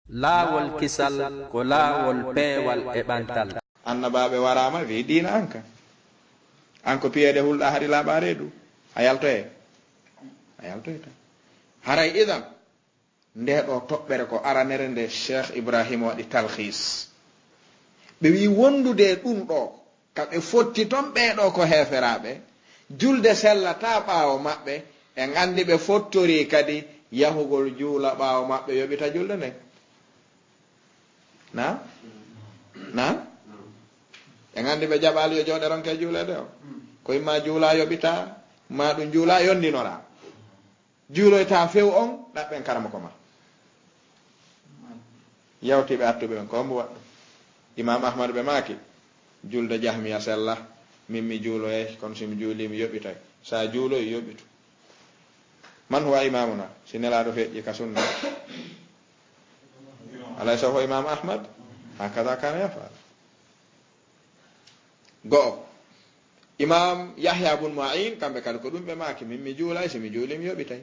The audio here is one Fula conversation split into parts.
laawol kisal ko laawol peewal e ɓantal. Annabaɓe warama wi diina an ko piyeede hulɗa haɗi laaɓa reedu a yaltoye tan haray idan nde ɗo toɓɓere ko aranere nde cheikh ibrahima waɗi talhis ɓe wi wondude ɗum ɗo kamɓe fotti toon ɓeeɗo ko heeferaɓe julde sellata ɓaawo maɓɓe e gandi ɓe fottori kadi yahugol juula ɓaawo maɓɓe yoɓita julde nden na e gandi ɓe jaɓali yo jooɗe ronke juulede o koye ma juula yoɓita ma ɗum juula yondinora juuloyta few on ɗaɓɓen karama ko ma yawtiɓe attuɓe ɓen ko mbo waɗɗum imam ahmad ɓe maaki julde jahmiya sella min mi juuloye kono somi juuli mi yoɓitay sa juuloy yoɓitu man huwa imamuna si nelaɗo feƴƴi ka sunna alay so ho imam ahmad hakada kana yafal go'o imam yahya bun ma'in kamɓe kadi ko ɗum ɓe maaki min mi juulay somi juuli mi yoɓitay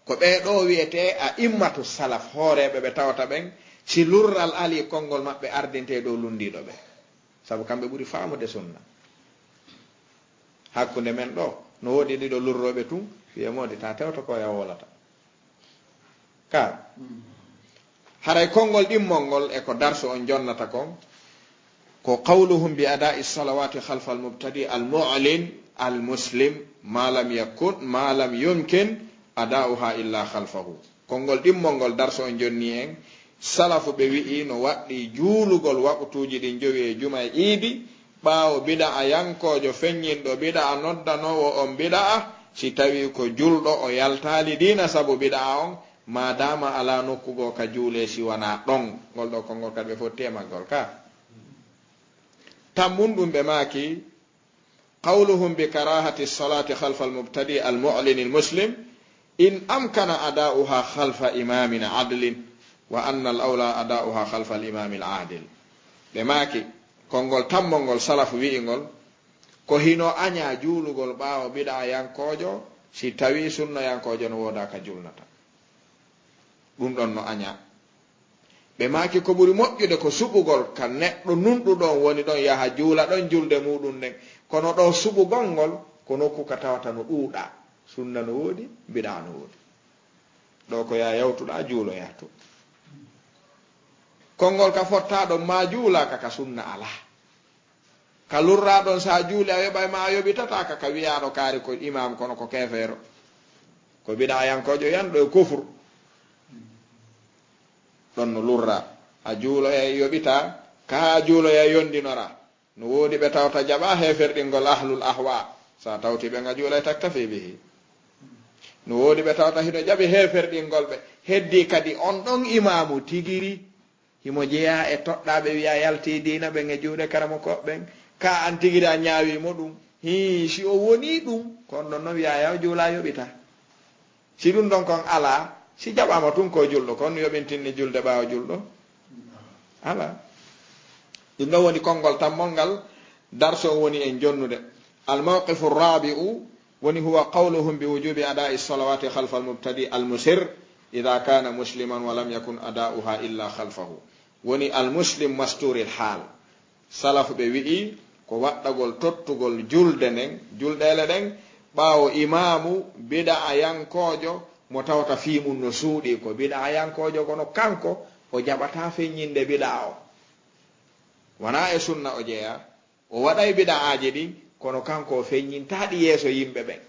ko ɓeeɗo wiyete a immatu salaf hooreɓe ɓe tawata ɓen si lurral ali konngol maɓɓe ardinte dow lundiɗo ɓe sabu kamɓe ɓuri faamude sunna hakkunde men ɗo no woodi ɗiɗo lurroɓe tun wiyemode ta tewta ko ya wolata ka haray konngol ɗimmol ngol e ko darso on jonnata kon ko qawluhum bi ada'i salawati khalfa al mubtadi al mu'lin al muslim ma lam yumkin ada'uha illa khalfahu konngol ɗimmol ngol darso on jonni en salafu ɓe wi'i no waɗɗi juulugol waɓutuji ɗin jowi e juma e iidi ɓaawo bida'a yankojo feññinɗo bida'a noddanowo on bida'a si tawi ko julɗo o yaltali dina sabu bida'a on madama ala nokkugo ka juule si wona ɗon ngol ɗo konngol kadi ɓe fotti e maggol ka tammun ɗum ɓe maaki qawluhum bi karahati salati khalfa al mubtadi al mu'lin al muslim in amkana ada'uha khalfa imamin adlin wa anna al awla ada'uha khalfa al imam al adil ɓe maaki konngol tammol ngol salafu wi'ingol ko hino aña juulugol ɓaawo biɗa yankojo si tawi sunna yankojo no wooda ka julnata ɗum ɗon no aña ɓe maaki ko ɓuri moƴƴude ko suɓugol ka neɗɗo nunɗuɗon woni ɗon yaha juula ɗon julde muɗum nden kono ɗo suɓugol ngol ko nokku ka tawata no ɗuuɗa sunna no woodi biɗa no woodi ɗo ko ya yawtuɗa juuloya to konngol ka fottaɗon ma juulaka ka sunna ala ka lurraɗon sa juuli a yoɓay ma a yoɓitata ka wiyaɗo kaari ko imam kono ko kefeero ko biɗa yankojo yanɗo e kufru ɗon no lurra a juuloya yoɓita ka juuloya yondinora no woodi ɓe tawta jaɓa heferɗingol ahlul ahwa sa tawti ɓe nga juulay taktafi bihi no woodi ɓe tawta hino jaɓi heferɗingol ɓe heddi kadi on ɗon imamu tigiri himo jeeya e toɗɗaɓe wiya yalti dina ɓen e juuɗe karamo koɓɓen ka an tigiri a ñaawimo ɗum hi si o woni ɗum kon ɗon no wiya yaw juula yoɓita si ɗum ɗon kon ala si jaɓama tun ko julɗo kon yoɓintinni julde ɓaawa julɗo ala ɗum ɗon woni konngol tammol ngal darso woni en jonnude almawqifu rabi'u woni huwa qawluhum bi wujubi ada'i salawati khalfa almubtadi almusir ida kana musliman wa lam yakun ada'uha illa khalfahu woni almuslim masturi lhaal salafu ɓe wi'i ko waɗɗagol tottugol julde nden julɗele ɗen ɓaawo imamu biɗa yankojo mo tawata fimum no suuɗi ko biɗa yankojo kono kanko o jaɓata feññinde biɗa o wona e sunna o jeeya o waɗay biɗa aji ɗin kono kanko o feññintaɗi yeeso yimɓe ɓen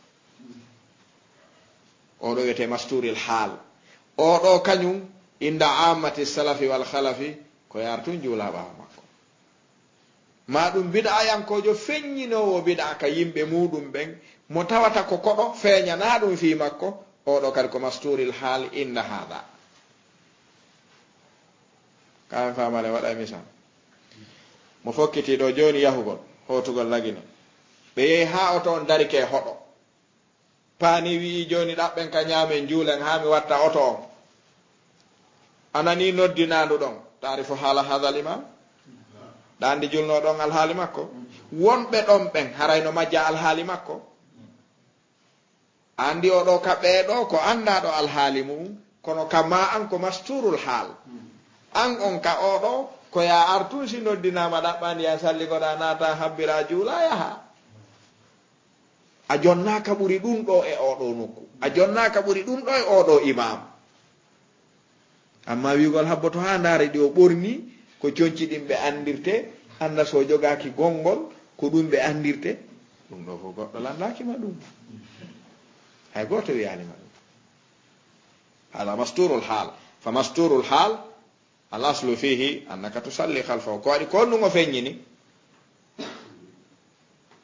oɗo wiyete masturil haal oɗo kañum inda ammati salafi wal khalafi ko yartun juula ɓaawa makko ma ɗum biɗa yankojo feññinowo biɗa ka yimɓe muɗum ɓen mo tawata ko koɗo feeñana ɗum fi makko oɗo kadi ko masturil haal inda haɗa kamen famale waɗa misal mo fokkitiɗo joni yahugol hotugol lagine ɓe yehi ha oto on darike hoɗo paani wi'i joni ɗaɓɓen ka ñaamen juulen ha mi watta oto on anani noddinaɗu ɗon taari fo haala hadal imam ɗa andi julno ɗon alhaali makko wonɓe ɗon ɓen harayno majja alhaali makko andi oɗo ka ɓeeɗo ko andaɗo alhaali mum kono kamma an ko masturul hal an on ka oɗo ko ya artusi noddinama ɗaɓɓandi ya salligoɗa naata habbira juula yaha a jonnaka ɓuri ɗum ɗo e oɗo nokku a jonnaka ɓuri ɗum ɗo e oɗo imam amma wigol habboto ha ndaare ɗi o ɓorni ko conci ɗin ɓe andirte anda so jogaki gongol ko ɗum ɓe andirte ɗum ɗo fof goɗɗo landakima ɗum hay goto wiyanima ɗum hada masturul hal fa masturul hal al aslu fihi annaka tusalli khalfahu ko waɗi ko honnugo feññini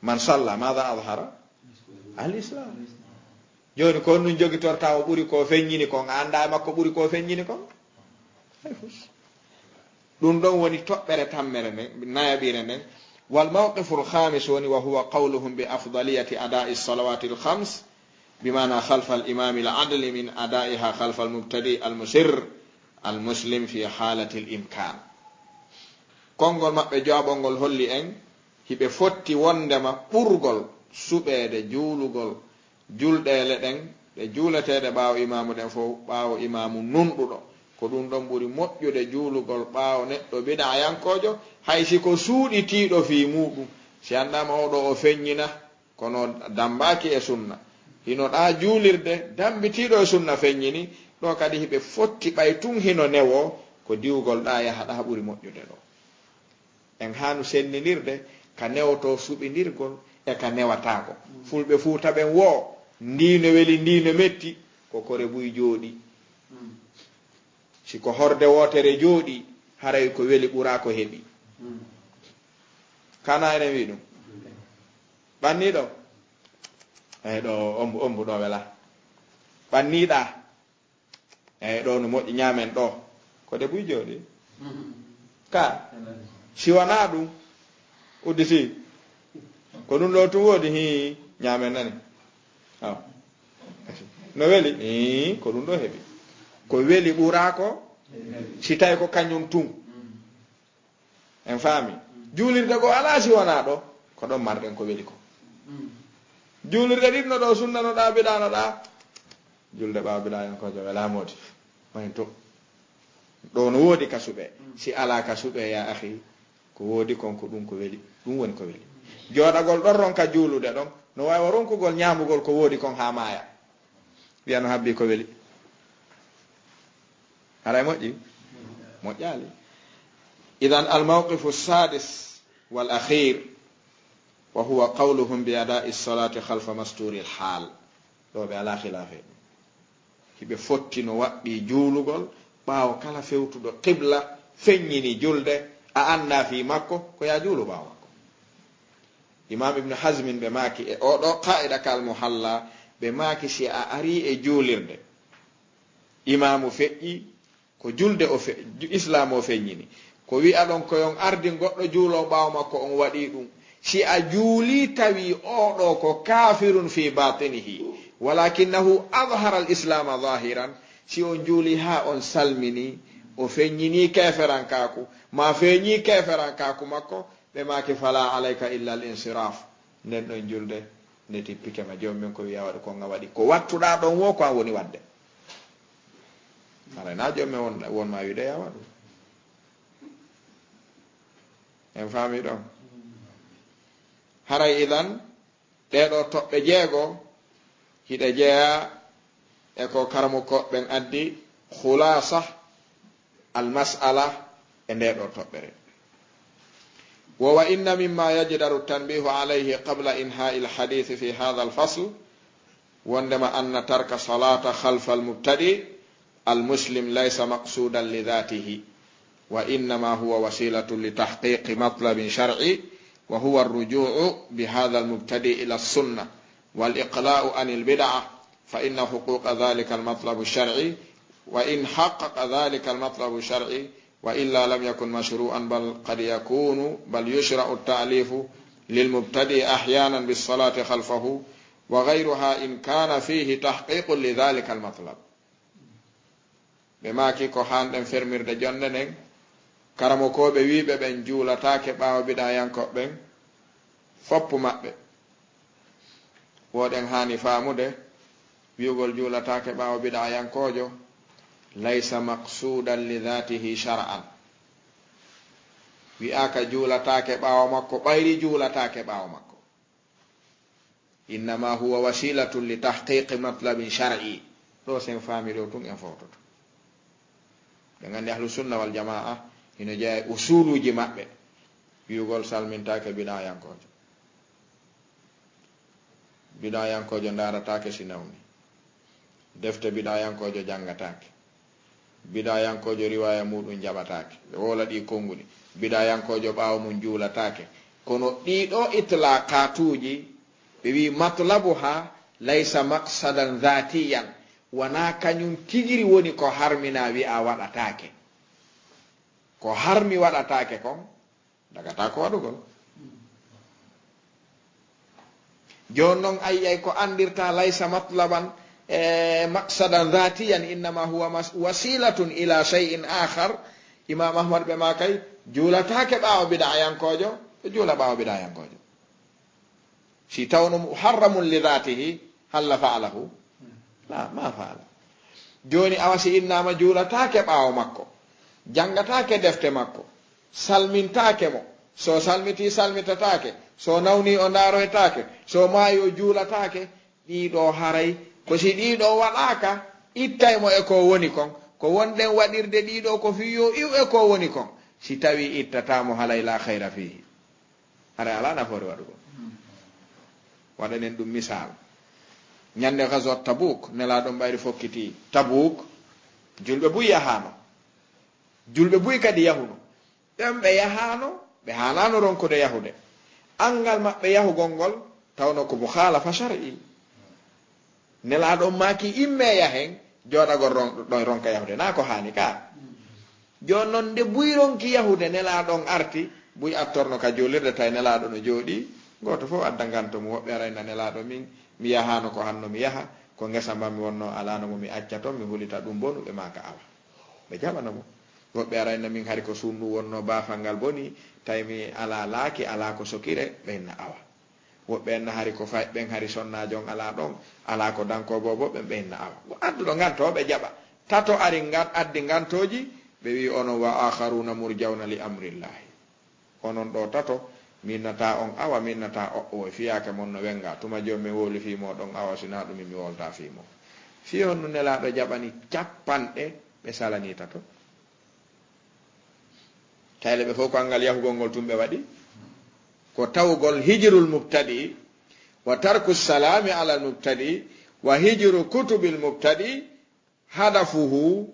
man salla mada adhara al islam joni ko honnu jogitorta o ɓuuri ko feññini kon anda makko ɓuuri ko feññini kon hay fus ɗum ɗon woni toɓɓere tammere nden nayaɓire nden wal mawqifu lhamis woni wa huwa qawluhum bi afdaliyati adai salawati lhams bimana khalfa alimami ladli min adaiha khalfa almubtadi almusir almuslim fi halati limkan konngol maɓɓe jaɓolngol holli en hiɓe fotti wondema ɓurgol suɓede juulugol julɗele ɗen ɗe juuleteɗe ɓaawo imamu ɗen fof ɓaawo imamu nunɗuɗo ko ɗum ɗon ɓuri moƴƴude juulugol ɓaawo neɗɗo biɗa yankojo hay si ko suuɗitiiɗo fii muɗum si andama oɗo o feññina kono dambaki e sunna hino ɗa juulirde dambitiiɗo e sunna feññini ɗo kadi hiɓe fotti ɓay tun hino newo ko diwgol ɗa yaha ɗa ɓuri moƴƴude ɗo en hanu senninirde ka newoto suɓidirgol e ka newatako fulɓe fuu taɓen wo ndino weli ndino metti ko kore buy jooɗi siko horde wotere jooɗi haray ko weli ɓura ko heɓi kana ene wi ɗum ɓanniɗo eyi ɗo ombu ɗo wela ɓanniɗa eyi ɗo no moƴƴi ñamen ɗo ko de buy jooɗi ka siwana ɗum udditi ko ɗum ɗo tun woodi hi ñamen nani aw no weli ko ɗum ɗo heɓi ko weli ɓurako si tawi ko kañum tun en faami juulirde go ala si wona ɗo ko ɗon marɗen ko weli ko juulirde ɗinno ɗo sunnanoɗa biɗanoɗa julde ɓawa biɗa en kojo welamodi mayn to ɗo no woodi kasuɓe si ala kasuɓe ya ahi ko woodi kon ko ɗum ko weli ɗum woni ko weli jooɗagol ɗon ronka juulude ɗon no wawi ronkugol ñamugol ko woodi kon ha maaya wiya no habbi ko weli haray moƴƴi moƴƴali idan almawqifu sadis wal akhir wa huwa qawluhum bi adai lsalati halfa masturi lhaal ɗo ɓe ala khilafe hiɓe fotti no waɓɓi juulugol ɓaawo kala fewtuɗo qibla feññini julde a anda fi makko ko ya juulu ɓaawo makko imam ibnu hasmin ɓe maaki e oɗo qaida kal muhalla ɓe maaki si a ari e juulirde imamu feƴƴi ko julde o islam o feññini ko wi'a ɗon koyon ardi goɗɗo juulo ɓaawo makko on waɗi ɗum si a juuli tawi oɗo ko kafirun fi batinihi walakinahu adhara al islama zahiran si on juuli ha on salmini o feññini keferankaku ma feñi keferankaku makko ɓe maki fala alayka illa al insiraf nden ɗon julde nde tippikema jommin ko wiya waɗi konga waɗi ko wattuɗa ɗon wo ko an woni wadde arana jommin wonma wiide ya waɗu en faami ɗon haray idan ɗeɗo toɓɓe jeego hiɗe jeeya e ko karamo koɓɓen addi khulasa almasala e ndeɗo toɓɓere وإن مما يجدر التنبيه عليه قبل إنهاء الحديث في هذا الفصل وعندما أن ترك صلاة خلف المبتدئ المسلم ليس مقصودا لذاته وإنما هو وسيلة لتحقيق مطلب شرعي وهو الرجوع بهذا المبتدئ إلى السنة والإقلاع عن البدعة فإن حقوق ذلك المطلب الشرعي وإن حقق ذلك المطلب الشرعي وإلا لم يكن مشروعا بل قد يكون بل يشرع التأليف للمبتدئ أحيانا بالصلاة خلفه وغيرها إن كان فيه تحقيق لذلك المطلب بما كي كوهان فرمير دي جندن كرمو كوبي ويبه بن جولتاك باو بدايان كوبن فوب مابbe woden hani famude wiugol juulatake ɓaawo biɗa yankojo laysa maqsudan li dhatihi shar'an wi'aka juulatake ɓaawo makko ɓayri juulatake ɓaawo makko innama huwa wasilatun li tahqiqi matlabin shar'i ɗo sen faami ɗo tun en fawtoto ɓe gandi ahlu sunna wal jama'a ino jeeya usuluji maɓɓe wi'ugol salmintake biɗayankojo biɗayankojo daratake si nawni defte biɗayankojo janngatake biɗayankojo riwaya muɗum jaɓatake ɓe wola ɗi konnguli biɗayankojo ɓaawo mum juulatake kono ɗiɗo itlaqatuji ɓe wi matlabu ha laysa maqsadan dhatiyan wona kañum tigiri woni ko harmina wi'a waɗatake ko harmi waɗatake kon dagata ko waɗugol joni noon ayyay ko andirta laysa matlaban maqsadan dhatiyan innama huwa wasilatun ila shay'in akhar imam ahmad ɓe ma kay juulatake ɓaawo biɗayankojo ɓe juula ɓaawo biɗayankojo si tawno muharramun li dhatihi halla fa'alahu la ma fa'ala joni awa si innama juulatake ɓaawo makko jangatake defte makko salmintake mo so salmiti salmitatake so nawni o ndaroytake so maayi o juulatake ɗiɗo haray ko si ɗiɗo waɗaka ittay mo e ko woni kon ko wonɗen waɗirde ɗiɗo ko fiyo iw e ko woni kon si tawi ittatamo halay la hayra fihi ara ala nafoore waɗugo waɗanen ɗum misal ñande gazot tabouk nelaɗon ɓayri fokkiti tabouk julɓe buy yahano julɓe buy kadi yahuno ɓen ɓe yahano ɓe hanano ronkude yahude angal maɓɓe yahugol ngol tawno ko mukhalafa shar'i nelaɗon maki imme yahen joɗagol ɗon ronka yahude na ko hani ka joni noon nde buy ronki yahude nelaɗon arti buy attorno ka jolirde tawi nelaɗo no jooɗi goto fof adda ganto mo woɓɓe arayna nelaɗo min mi yahano ko hanno mi yaha ko ngesa mbam mi wonno alano mo mi acca toon mi hulita ɗum bonu ɓe maka awa ɓe jaɓana mo woɓɓe arayna min hari ko sunnu wonno bafal ngal boni tawi mi ala laaki ala ko sokire ɓenna awa woɓɓe enna hari ko fay ɓen hari sonnajo on ala ɗon ala ko dankobo bo ɓen ɓenna awa adduɗo ganto ɓe jaɓa tato ari addi gantoji ɓe wi onon wa akharuna murjawna li amrillahi onon ɗo tato minnata on awa minnata o fiyake mon no wenga tuma joni mi woli fimo ɗon awa sina ɗumi mi wolta fimo fi on no nelaɗo jaɓani capanɗe ɓe salani tato tayle ɓe fof ko angal yahugol ngol tumɓe waɗi ko tawgol hijrul mubtadi wa tarku salami ala mubtadi wa hijru kutubil mubtadi hadafuhu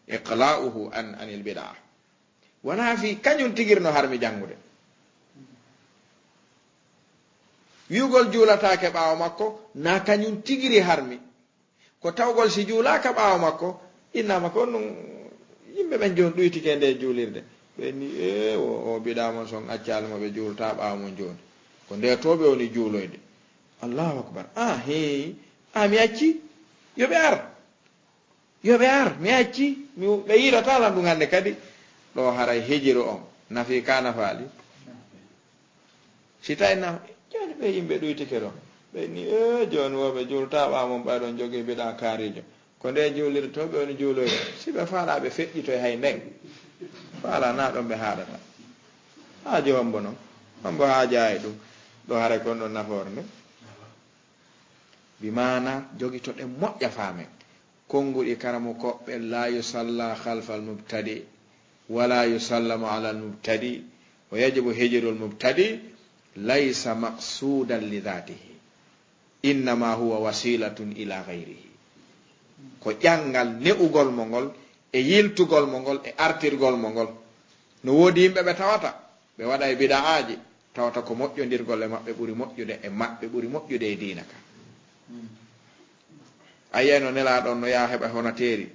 iqla'uhu anil bid'ah wona fi kañum tigirno harmi jangude wiugol juulatake ɓaawo makko na kañum tigiri harmi ko tawgol si juulaka ɓaawo makko innama ko ɗum yimɓe ɓen joni ɗuytike nde juulirde ɓenni o biɗamon son accalmo ɓe juulta ɓaawo mon joni ko nde toɓe woni juuloyde allahu akbar he mi acci yoɓe ar mi acci ɓe yiratalan ɗum hande kadi ɗo haray hijiru on nafi ka nafaali si tawi nafa joni ɓe yimɓe ɗuytike ɗon ɓenni joni woɓe juulta ɓaawo mon ɓayɗon jogui biɗa kaarijo ko nde juulirde to ɓe woni juuloyde si ɓe faala ɓe feƴƴitoy hay nden faala na ɗon ɓe haɗata haaji hombo noon hombo haajayi ɗum ɗo haray kon ɗon nafoore nde bimana jogitoɗe moƴƴa faamen konnguɗi karamo koɓɓe la yusalla halfa al mubtadi wala yusallamu ala al mubtadi wa yajibu hijru al mubtadi laysa maqsudan li dhatihi innama huwa wasilatun ila ghayrihi ko ƴangal ne'ugol mo ngol e yiltugol mo ngol e artirgol mo ngol no woodi yimɓe ɓe tawata ɓe waɗa e bida'aji tawata ko moƴƴodirgol e maɓɓe ɓuri moƴƴude e maɓɓe ɓuri moƴƴude e diina ka ayiyano nelaɗon no yaha heɓa honateeri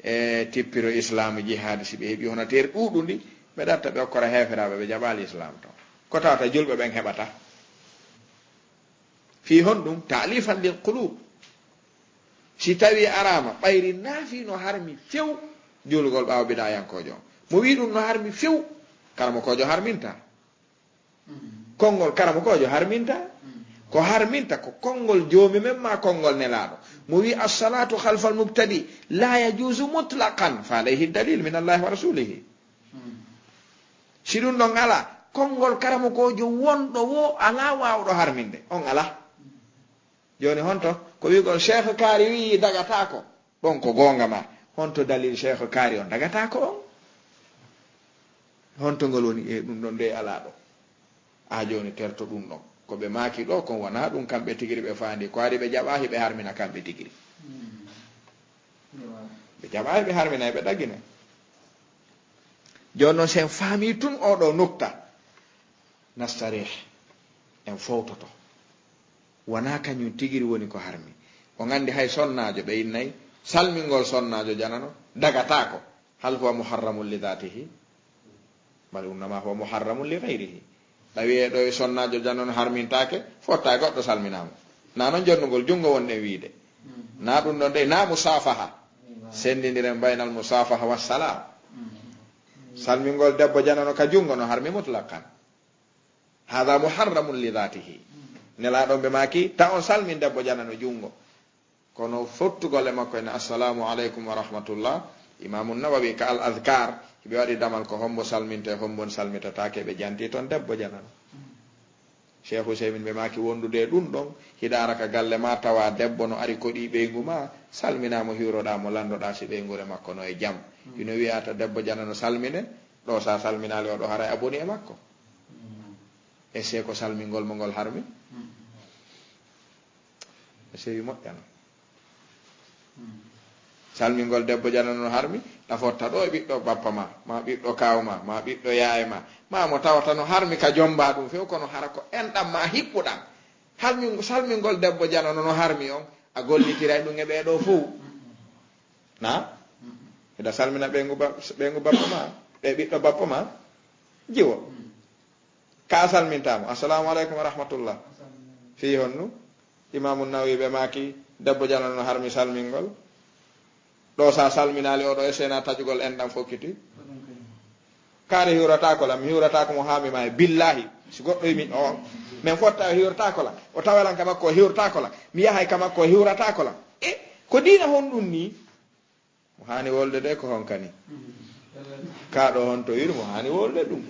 e tippiro islamu jihadi si ɓe heeɓi honateeri ɗuɗundi ɓe ɗatta ɓe okkora heferaɓe ɓe jaɓali islam taw ko tawata julɓe ɓen heɓata fi hon ɗum ta'lifan lil qulub si tawi arama ɓayri naafi no harmi few julgol ɓaawo biɗayankojo on mo wi ɗum no harmi few karamo kojo harminta konngol karamo kojo harminta ko harminta ko konngol joomi men ma konngol nelaaɗo mo wi assalatu halfa al mubtadi la yajusu mutlaqan fa alayhi dalil min allahi wa rasulihi si ɗum ɗon ala konngol karamo kojo wonɗo wo ala wawɗo harminde on ala joni honto ko wigol cheikh kaari wi dagatako ɗon ko gonga ma honto dalil cheikh kaari on dagatako on honto ngol woni e ɗum ɗon nde ala ɗo a joni terto ɗum ɗon koɓe maaki ɗo kon wona ɗum kamɓe tigiri ɓe faandi ko ari ɓe jaɓa hiɓe harmina kamɓe tigiri ɓe jaɓa hiɓe harmina ɓe ɗagina joni noon sen faami tun oɗo nukta nastarih en fowtoto wona kañum tigiri woni ko harmi o gandi hay sonnajo ɓe innayi salmingol sonnajo janano dagatako hal huwa muharramun li dhatihi bal innama huwa muharramun li gayrihi ɗawi ɗo e sonnajo janano harmintake fotta goɗɗo salminama na noon jonnugol jungo wonɗen wiide na ɗum ɗon de na musafaha sendidiren baynal musafaha wassalam salmingol debbo janano ka jungo no harmi mutlaqan hada muharramun li dhatihi nelaɗon ɓe maki ta on salmin debbo janano jungo kono fottugol e makko ene assalamu aleykum wa rahmatullah imamu nawawi ka al adkar ɓe waɗi damal ko hombo salminte hombon salmitatake ɓe janti toon debbo janano cheikh Ousaymin ɓe maki wondude ɗum ɗon hiɗara ka galle ma tawa debbo no ari koɗi ɓeygu ma salminamo hiroɗa mo landoɗa si ɓeygure makko no e jaam ino wiyata debbo janano salmine ɗo sa salminali oɗo haray aboni e makko e se ko salmingol mo ngol harmi e sewi moƴƴano salmingol debbo janano no harmi ɗafotta ɗo e ɓiɗɗo bappa ma ma ɓiɗɗo kawma ma ɓiɗɗo yaye ma mo tawata no harmi ka jomba ɗum few kono hara ko enɗam ma hippuɗam salmingol debbo janano no harmi on a gollitiray ɗum e ɓeɗo fo na eɗa salmina ɓeygu bappa ma ɓe ɓiɗɗo bappa ma jiwo ka salmintamo assalamu aleykum wa rahmatullah fi honnu imamu nawawi ɓe maki debbo janano no harmi salmingol ɗo sa salminali oɗo e sena tajugol enɗam fokkiti kaari hiwratakola mi hiwratako mo hamima e billahi si goɗɗo yimi o min fotta o hiwratakola o tawalan ka makko o hiwratakola mi yahay ka makko o hiwratakola e ko dina hon ɗum ni mo hani wolde de ko honkani kaɗo hon to yiri mo hani wolde ɗum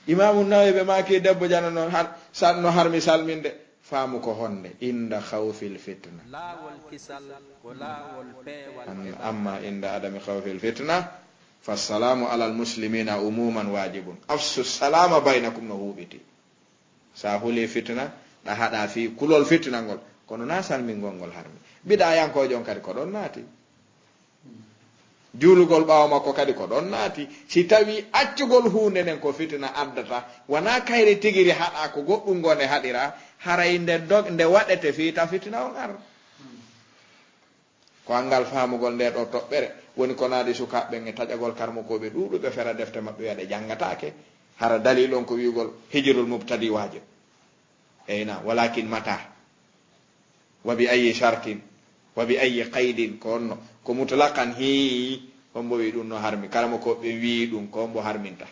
imamu nawawi ɓe maki debbo jana no harmi salminde faamu ko honde inda khawfil fitna amma inda adami khawfil fitna fassalamu ala almuslimina umuman wajibun afsu salama baynakum no huɓiti sa huli fitna ɗa haɗa fi kulol fitna ngol kono na salmingol ngol harmi mbiɗa yankojon kadi ko ɗon naati juulugol ɓawa makko kadi ko ɗon naati si tawi accugol hunde nden ko fitna addata wona kayre tigiri haɗa ko goɗɗum ngone haɗira haray nde waɗete fiita fitina on ar ko angal famugol nde ɗo toɓɓere woni ko naadi sukaɓe e taƴagol karmokoɓe ɗuɗuɓe fera defte maɓɓe wiyaɗe janggatake hara dalil on ko wiigol hijrul mubtadi wajib eyna walakin mata wa bi ayi shartin wa bi ayi qaydin ko onno ko mutlaqan hi hombo wi ɗum no harmi karmokoɓe wi ɗum ko hombo harminta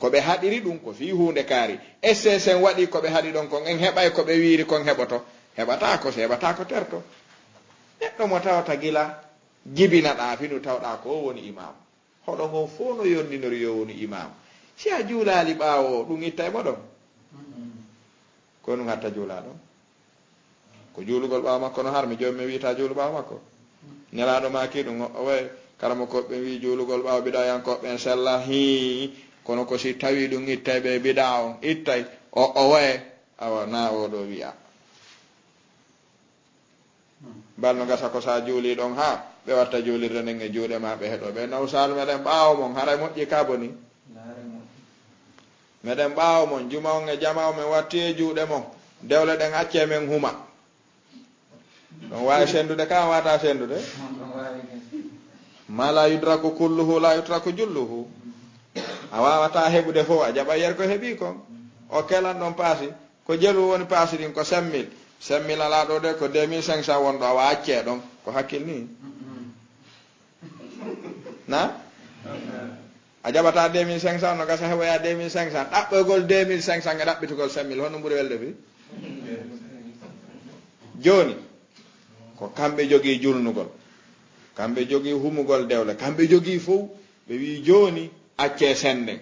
koɓe haɗiri ɗum ko fi hunde kaari esse sen waɗi koɓe haɗi ɗon kon en heɓay koɓe wiiri kon heɓoto heɓatako so heɓatako terto neɗɗo mo tawata gila jibinaɗa finu tawɗa ko o woni imam hoɗo ngo fo no yondinori yo woni imam si a juulali ɓawo ɗum itta e moɗon ko ɗum hatta juula ɗon ko juulugol ɓawa makko no harmi jomum mi wiyata juulu ɓawa makko nelaɗo maki ɗum o way karama koɓe wi juulugol ɓawa biɗayankoɓe en sella hi kono ko si tawi ɗum ittay ɓe biɗa on ittay o waye awa na oɗo wiya balno gasa ko sa juuli ɗon ha ɓe watta juulirde nden e juuɗe ma ɓe heɗo ɓe nawsal meɗen ɓaawo mon haray moƴƴi ka boni meɗen ɓaawo mon juma on e jama o men watti e juuɗe mon dewle ɗen acce men huma ɗon wawi sendude ka wata sendude ma la yudraku kulluhu la yutraku julluhu a wawata heɓude fof a jaɓa yer ko heeɓi kon o kelan ɗon paasi ko jelu woni paasi ɗin ko 5000 alaɗo de ko 2500 wonɗo awa acce ɗon ko hakkil ni na a jaɓata 2500 no gasa heɓoya 2500 ɗaɓɓoygol 2500 e ɗaɓɓitugol 5000 honno ɓuuri welde fi joni ko kamɓe jogii julnugol kamɓe jogii humugol dewle kamɓe jogii fof ɓe wi joni acce senden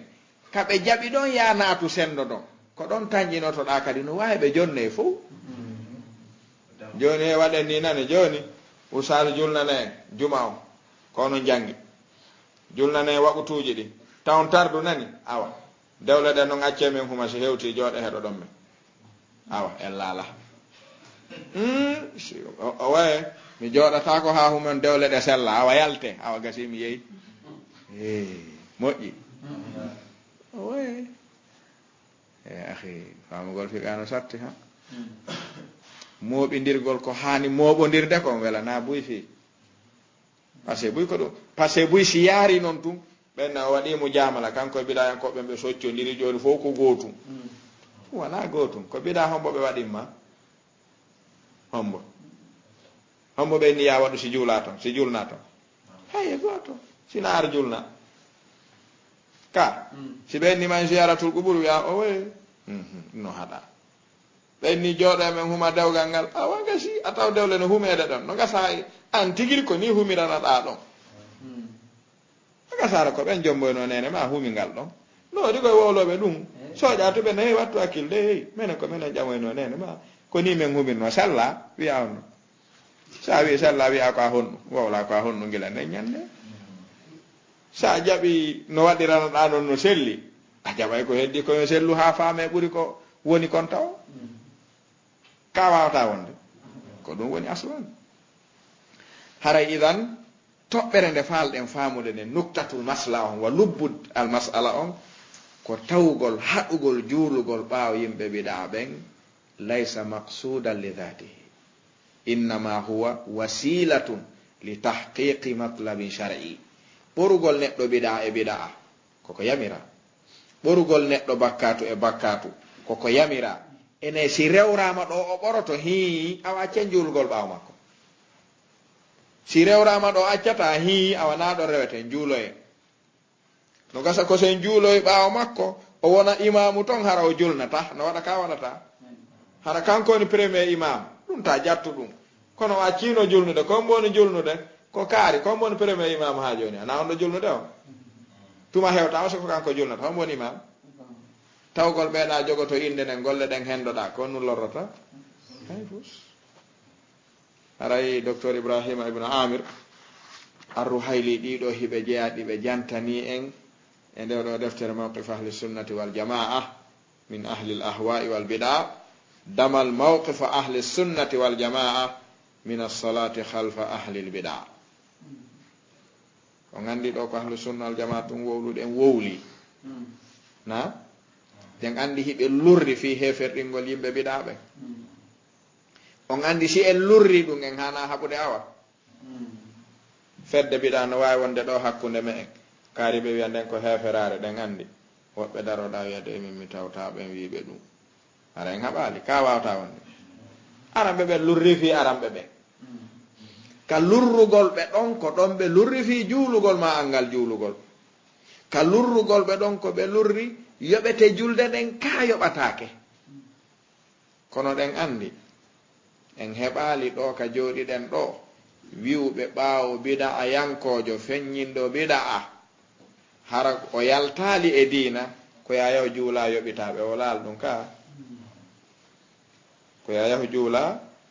kaɓe jaɓi ɗon ya naatu sendo ɗon ko ɗon tañƴinotoɗa kadi no wawi ɓe jonne fof joni e waɗen ni nane joni usage julnane en juma o kono jangi julnane waɓutuji ɗi tawn tardu nani awa dewle ɗen no acce men huma so hewti jooɗe heɗo ɗon men awa en laala o waye mi jooɗata ko ha humen dewle ɗe sella awa yalte awa gasi mi yeeyi moƴƴi o waye ahi famugol fiqano satti ha mooɓidirgol ko hani mooɓodirde kon welana buy fi par ce que buy ko ɗum par ce que buy si yaari noon tun ɓenne o waɗimo jamala kanko biɗa en koɓe ɓe soccodiri joni fof ko gootum wona gootum ko biɗa hombo ɓe waɗimma hombo ɓe ni ya waɗu si juula ton si julna ton haye gooto sina ar julna ka si ɓe niman ziyaratul ɓuɓuru wiya o way no haɗa ɓen ni jooɗo e men huma dewgal ngal awa gasi a taw dewle no humede ɗon no gasa an tigiri ko ni humiranaɗa ɗon no gasara ko ɓen jomboyno nene ma humingal ɗon no ɗi koye wowloɓe ɗum soƴa to ɓe nayi wattu hakkille de hey minen ko minen ƴamoyno nene ma ko ni men humirno sella wiya onno sa wi sella wiya ko a honnu wowla ko a honnu gila nden ñande sa jaɓi no waɗiranoɗa ɗon no selli a jaɓay ko heddi koyo sellu ha faame ɓuri ko woni kon taw ka wawata wonde ko ɗum woni aslan haray idan toɓɓere nde falɗen famude nde nuktatul masla on wa lubbud al masala on ko tawgol haɗugol juulugol ɓaawo yimɓe biɗa ɓen laysa maqsudan li dhatihi innama huwa wasilatun li tahqiqi matlabin shar'i ɓorugol neɗɗo biɗa e biɗa koko yamira ɓorugol neɗɗo bakkatu e bakkatu koko yamira ene si rewrama ɗo o ɓoroto hi awa accen juulugol ɓaawo makko si rewrama ɗo accata hi awa naɗo reweten juuloye no gasa ko sen juuloye ɓaawo makko o wona imamu ton hara o julnata no waɗa ka waɗata hara kankoni premier imam ɗum ta jattu ɗum kono a ciino julnude kon mboni julnude ko kaari kon mboni premier imam ha joni ana on ɗo julnude o tuma hewta o soko kanko julnata on mboni imam tawgol ɓeeɗa jogoto inde nden golle ɗen hendoɗa ko nu lorrota hay fus haray docteur ibrahima ibnu amir arru hayli ɗiɗo hiɓe jeeyaɗi ɓe jantani en e nde ɗo deftere mawqif ahli sunnati wal jamaa min ahli l ahwa'i wal bida damal mawqifa ahli sunnati wal jamaa min alsalati halfa ahli l bida o gandi ɗo ko ahli sunna wal jamaa tum wowlude en wowli na den andi hiɓe lurri fi heferɗingol yimɓe biɗaɓe on andi si en lurri ɗum en hana haɓude awa fedde biɗa no wawi wonde ɗo hakkude me en kaari ɓe wiya nden ko heferare ɗen andi woɓɓe daroɗa wiyade emin mi tawta ɓen wiɓe ɗum ara en haɓali ka wawata wonde aranɓe ɓen lurri fi aranɓe ɓen ka lurrugol ɓe ɗon ko ɗon ɓe lurri fi juulugol ma angal juulugol ka lurrugol ɓe ɗon ko ɓe lurri yoɓete julde ɗen ka yoɓatake kono ɗen andi en heɓali ɗo ka jooɗiɗen ɗo wiwɓe ɓaawo biɗa a yankojo feññindo biɗa a hara o yaltali e diina ko yayaho juula yoɓitaɓe o laal ɗum ka ko yayaho juula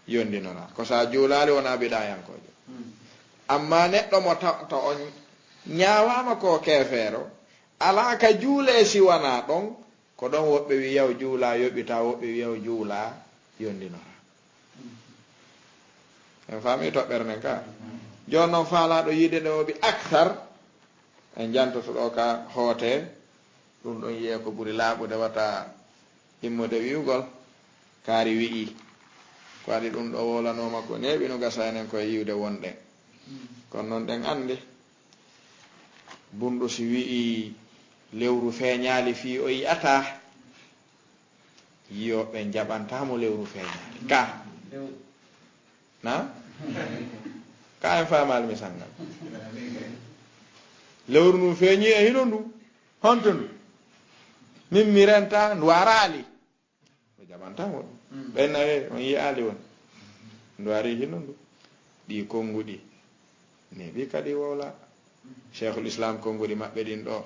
yondinona ko sa juulali wona biɗa yankojo amma neɗɗo mo to on ñawama ko kefeero ala ka juule siwana ɗon ko ɗon woɓɓe wiyaw juula yoɓita woɓɓe wiyaw juula yondinora en faami toɓɓere nden ka joni noon faalaɗo yiide nde woɓi actar en jantoto ɗo ka hoote ɗum ɗon yiye ko ɓuri laaɓude wata immude wiwgol kaari wi'i ko waɗi ɗum ɗo wolanoma ko neeɓi no gasa enen koye yiwde wonɗen kono noon ɗen andi bunɗo si wi'i lewru feeñaali fi o yiyata yiyoɓe jaɓantamo lewru feeñaali ka na ka en faamali mi sangal lewru ndu feeñi e hino ndu hontundu min mi renta ndu araali o jaɓantamo ɓennawe on yiyaali won ndu ari hino ndu ɗi konnguɗi ne ɓi kadi wowla cheikhul islam konnguɗi maɓɓe ɗin ɗo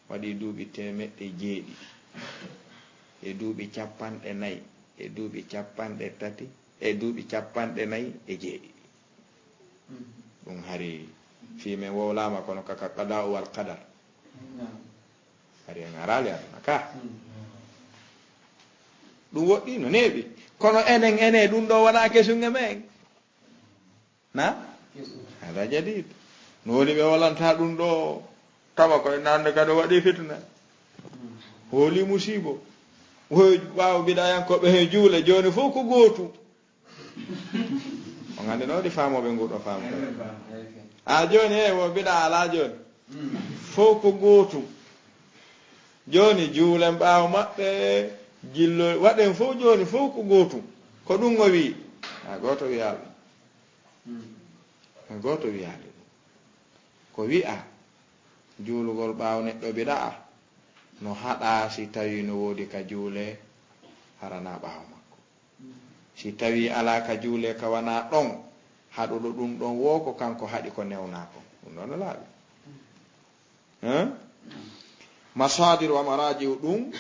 waɗi duuɓi 700 e duuɓi 4 e duuɓi 3 e duuɓi 4 ɗum hari fimen wowlama kono kaka qada wal qadar hari en arali aduna ka ɗum woɗɗi no neeɓi kono ene ɗum ɗo wona kesunge men na ala jadid no woni ɓe walanta ɗum ɗo tama koye nande kadi waɗi fitna hooli musibo woy ɓawo biɗayankoɓe he juule joni fof ko gootu o gandi no waɗi famoɓe nguɗo faamu a joni e wo biɗa ala joni fof ko gootu joni juulen ɓawo maɓɓe jillo waɗen fof joni fof ko gootu ko ɗum o wi a goto wiyaɓe goto wiyaɓe ko wi'a juulugol ɓawo neɗɗo biɗa no haɗa si tawi no woodi ka juule harana ɓawo makko si tawi ala ka juule ka wana ɗon haɗuɗo ɗum ɗon wo ko kanko haɗi ko newnako ɗum ɗon no laaɓi masadir wa maraji ɗum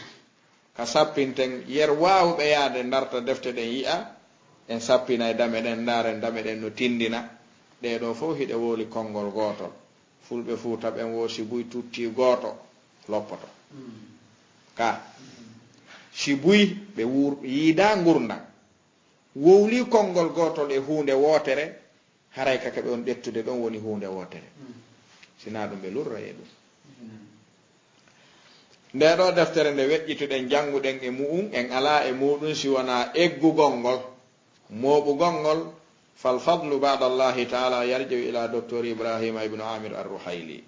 ka sappinten yer wawɓe yaade darta defte ɗen yi'a en sappina e dame ɗen daren dame ɗen no tindina ɗeɗo fof hiɗe wooli konngol gotol fulɓe fuuta ɓen wo si buy tutti gooto loppoto ka si buy ɓe yiida gurdam wowli konngol gotol e hunde wotere haray kaka ɓe on ɗettude ɗon woni hunde wotere sina ɗum ɓe lurra e ɗum nde ɗo deftere nde weƴƴituɗen jannguɗen e mu'um en ala e muɗum si wona eggugol ngol moɓugol ngol falfadlu bada allahi taala yarjiu ila docteur ibrahima ibnu amir arruhayli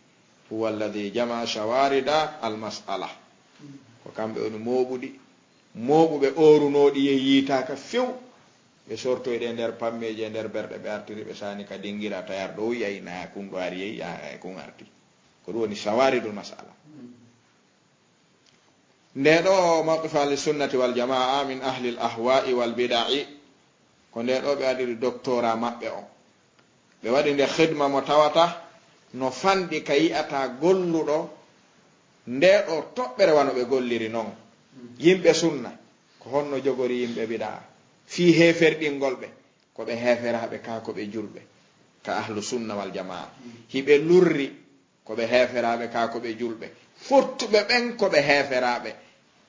huwa alladi jama shawarida almasala ko kamɓe oni moɓuɗi moɓuɓe orunoɗi yeyyitaka few ɓe sortoyɗe nder pammeji e nder berɗe ɓe artiri ɓe sani ka dinguira tayar ɗo yiyay na kum ɗo ari yeyi e kum arti ko ɗum woni shawaridul masala nde ɗo mawqif ahli sunnati wal jamaa min ahli l ahwa'i wal bida'i ko nde ɗo ɓe waɗiri doctora maɓɓe on ɓe waɗi nde khidma mo tawata no fanɗi ka yi'ata golluɗo nde ɗo toɓɓere wano ɓe golliri noon yimɓe sunna ko honno jogori yimɓe biɗa fi heferɗingol ɓe ko ɓe heferaɓe ka ko ɓe julɓe ka ahlu sunna wal jamaa hiɓe lurri ko ɓe heferaɓe ka ko ɓe julɓe fottuɓe ɓen ko ɓe heferaɓe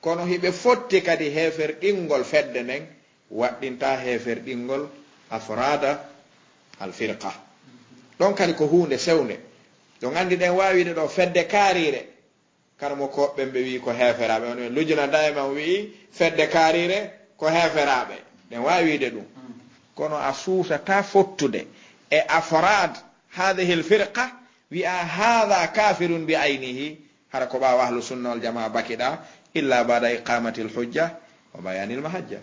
kono hiɓe fotti kadi heferɗingol fedde nden waɗɗinta heferɗingol afrada alfirqa ɗon kadi ko hunde sewnde ɗon andi ɗen wawide ɗo fedde kaarire karmo koɓɓe ɓe wi ko heferaɓe on lujuna dayman wi fedde kaarire ko heferaɓe ɗen wawide ɗum kono a suusata fottude e afrad hadihi lfirqa wi'a hada kafirun bi aynihi hara ko ɓawa ahlu sunna wal jamaa bakiɗa illa bada iqamati lhujja wa bayani lmahajja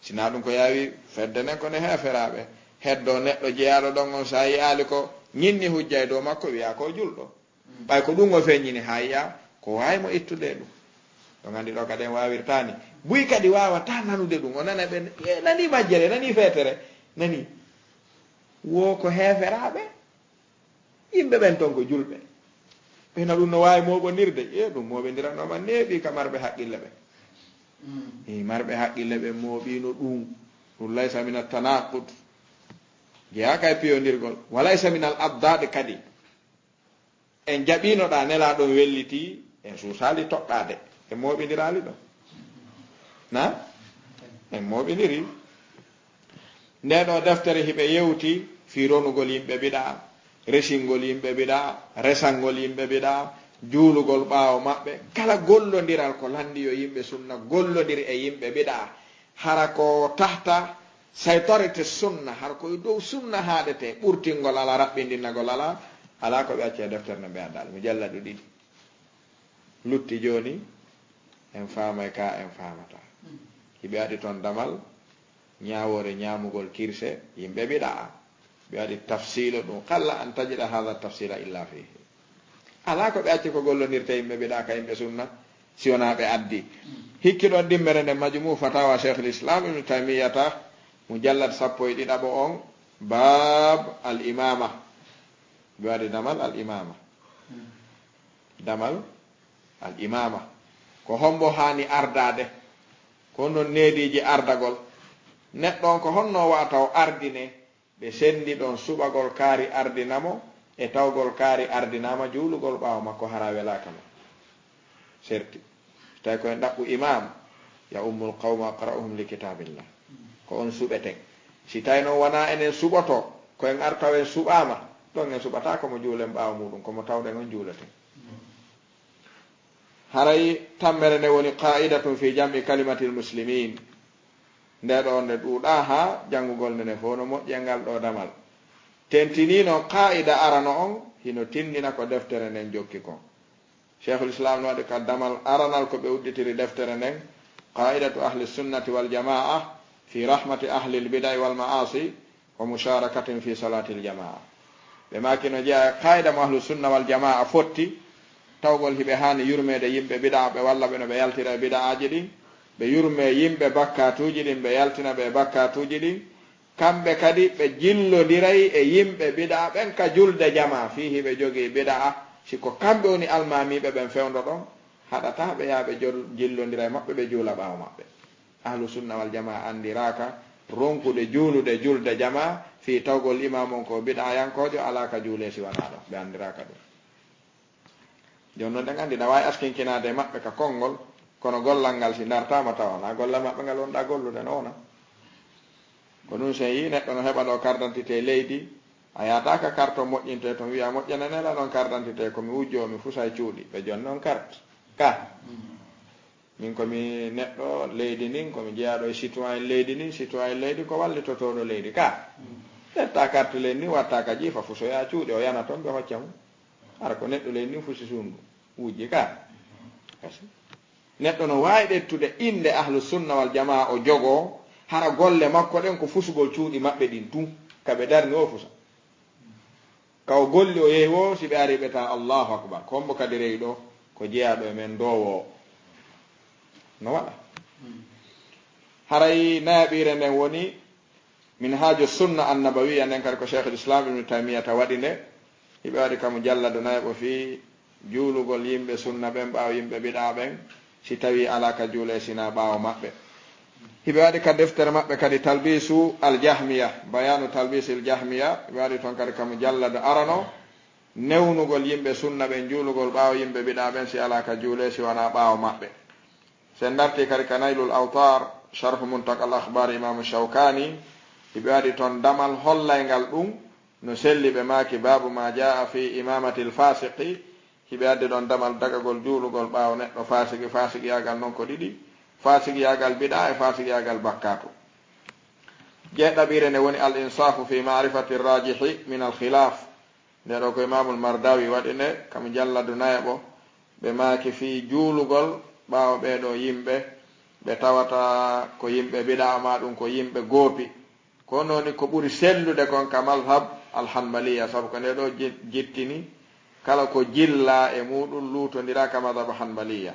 sina ɗum ko yawi fedde nen kone heferaɓe heddo neɗɗo jeyaɗo ɗon on sa yiyali ko ñinni hujja e dow makko wiya ko julɗo ɓay ko ɗum o feññini ha yiya ko wawimo ittude ɗum ɗon andi ɗo kadi en wawirtani buy kadi wawata nanude ɗum o nana ɓe nani majjere nani fetere nani wo ko heferaɓe yimɓe ɓen ton ko julɓe ɓena ɗum no wawi moɓodirde ɗum moɓediranoma neeɓi ka marɓe haqqille ɓe marɓe haqqille ɓe mooɓino ɗum laysa min altanaqud jeyaka e piyodirgol walaysa min al abdade kadi en jaɓinoɗa nelaɗon welliti en suusali toɓɗade en moɓidirali ɗon na en moɓidiri nde ɗo deftere hiɓe yewti fi ronugol yimɓe biɗa resingol yimɓe biɗa resangol yimɓe biɗa juulugol ɓaawo maɓɓe kala gollodiral ko landi yo yimɓe sunna gollodiri e yimɓe biɗa hara ko tahta saytorite sunna hara koye dow sunna haɗete ɓurtingol ala raɓɓindinnagol ala ko ɓe acce deftere no ɓe addal mi jallaɗo ɗiɗi lutti joni en faamay ka en famata hiɓe waɗi toon damal ñawore ñamugol kirse yimɓe biɗa ɓe waɗi tafsila ɗum qalla an tajida hada tafsila illa fihi ala ko ɓe acci ko gollonirta yimɓe biɗa ka yimɓe sunna si wona ɓe addi hikki ɗon dimmere nde majmu fatawa cheikh l'islam ibnu taymiyata mo jallat 11 on bab al imama ɓe waɗi damal al imama damal al imama ko hombo hani ardade ko non neediji ardagol neɗɗon ko honno wata o ardine ɓe sendi ɗon suɓagol kaari ardinamo e tawgol kaari ardinama juulugol ɓaawo makko hara welaka ma serti tawi koye ɗaɓɓu imam ya ummul qawma aqra'uhum li kitabillah ko on suɓeten si tawi noon wona enen suɓoto koyen artawen suɓama ɗon en suɓata komo juulen ɓaawo muɗum komo tawɗen on juuleten haray tammere nde woni qa'idatun fi jam'i kalimati lmuslimin nde ɗo nde ɗuuɗa ha janngugol ndene fof no moƴƴel ngal ɗo damal tentinino qa'ida arano on hino tindina ko deftere nden jokki kon cheikhul islam no waɗi ka damal aranal ko ɓe udditiri deftere nden qa'idatu ahli sunnati wal jama'a fi rahmati ahli lbidai wal ma'asi wa musharakatin fi salati ljama'a ɓe makino jeeya qa'ida mo ahlu sunna wal jama'a fotti tawgol hiɓe hani yurmede yimɓe biɗa ɓe walla ɓe no ɓe yaltira e biɗa'aji ɗin ɓe yurme yimɓe bakkatuji ɗin ɓe yaltina ɓe bakkatuji ɗin kamɓe kadi ɓe jillodiray e yimɓe biɗa ɓen ka julde jama fihi ɓe jogii biɗa siko kamɓe woni almamiɓe ɓen fewdo ɗon haɗata ɓe yaaɓe jillodira e maɓɓe ɓe juula ɓaawo maɓɓe ahlu sunna wal jama andiraka ronkude juulude julde jama fi tawgol imam on ko biɗa yankojo ala ka juule si wona ɗon ɓe andiraka ɗum joni noon ɗen andi na wawi askinkinade e maɓɓe ka konngol kono gollal ngal si dartama tawana gollal maɓɓe ngal wonɗa gollude no wona ko ɗum sen yi neɗɗo no heɓa ɗo carte d'identité leydi a yataka carte o moƴƴinte to wiya moƴƴananela ɗon carte d'identité komi wujjomi fusa e cuuɗi ɓe joni noon carte ka min komi neɗɗo leydi nin komi jeeyaɗo e citoyen leydi nin citoyen leydi ko wallitotoɗo leydi ka ƴetta carte leydi ni watta ka jiifa fusoya cuuɗi o yana toon ɓe hocca mum hara ko neɗɗo leydi nin fusi sundu wujji ka neɗɗo no wawi ɗettude inde ahlu sunna wal jamaa o jogo hara golle makko ɗen ko fusugol cuuɗi maɓɓe ɗin tun kaɓe darni o fusa kaw golli o yehi o si ɓe ari ɓe ta allahu akbar ko hombo kadi rewi ɗo ko jeeyaɗo e men dowo no waɗa haray nayaɓire nden woni min haaju sunna annabawiya nden kadi ko cheikh l'islam ibnu taymiyata waɗi nde hiɓe waɗi kamo jallado nayaɓo fi juulugol yimɓe sunna ɓen ɓaawo yimɓe biɗa ɓen si tawi ala ka juule sina ɓaawo maɓɓe hiɓe waɗi ka deftere maɓɓe kadi talbisu aljahmiya bayanu talbisi aljahmiya hiɓe waɗi toon kadi kamo jallado arano newnugol yimɓe sunna ɓen juulugol ɓaawo yimɓe biɗa ɓen si ala ka juule si wona ɓaawo maɓɓe sen darti kadi ka naylul awtar sharhu muntaka al akhbar imamu shawkani hiɓe waɗi toon damal hollaygal ɗum no selli ɓe maaki babu ma jaa fi imamati lfasiqi hiɓe adde ɗon damal dagagol juulugol ɓaawo neɗɗo fasigiyagal noon ko ɗiɗi fasigiyagal biɗa e fasigiyagal bakkatu jeeɗaɓire nde woni al insafu fi marifati rajihi min al khilaf nde ɗo ko imamul mardawi waɗi nde kam jalladu nayaɓo ɓe maaki fi juulugol ɓaawo ɓeɗo yimɓe ɓe tawata ko yimɓe biɗa ma ɗum ko yimɓe goopi ko nooni ko ɓuri sellude kon ka malhab alhanbaliya saabu ko nde ɗo jittini kala ko jilla e muɗum luutodira ka madhab hanbaliya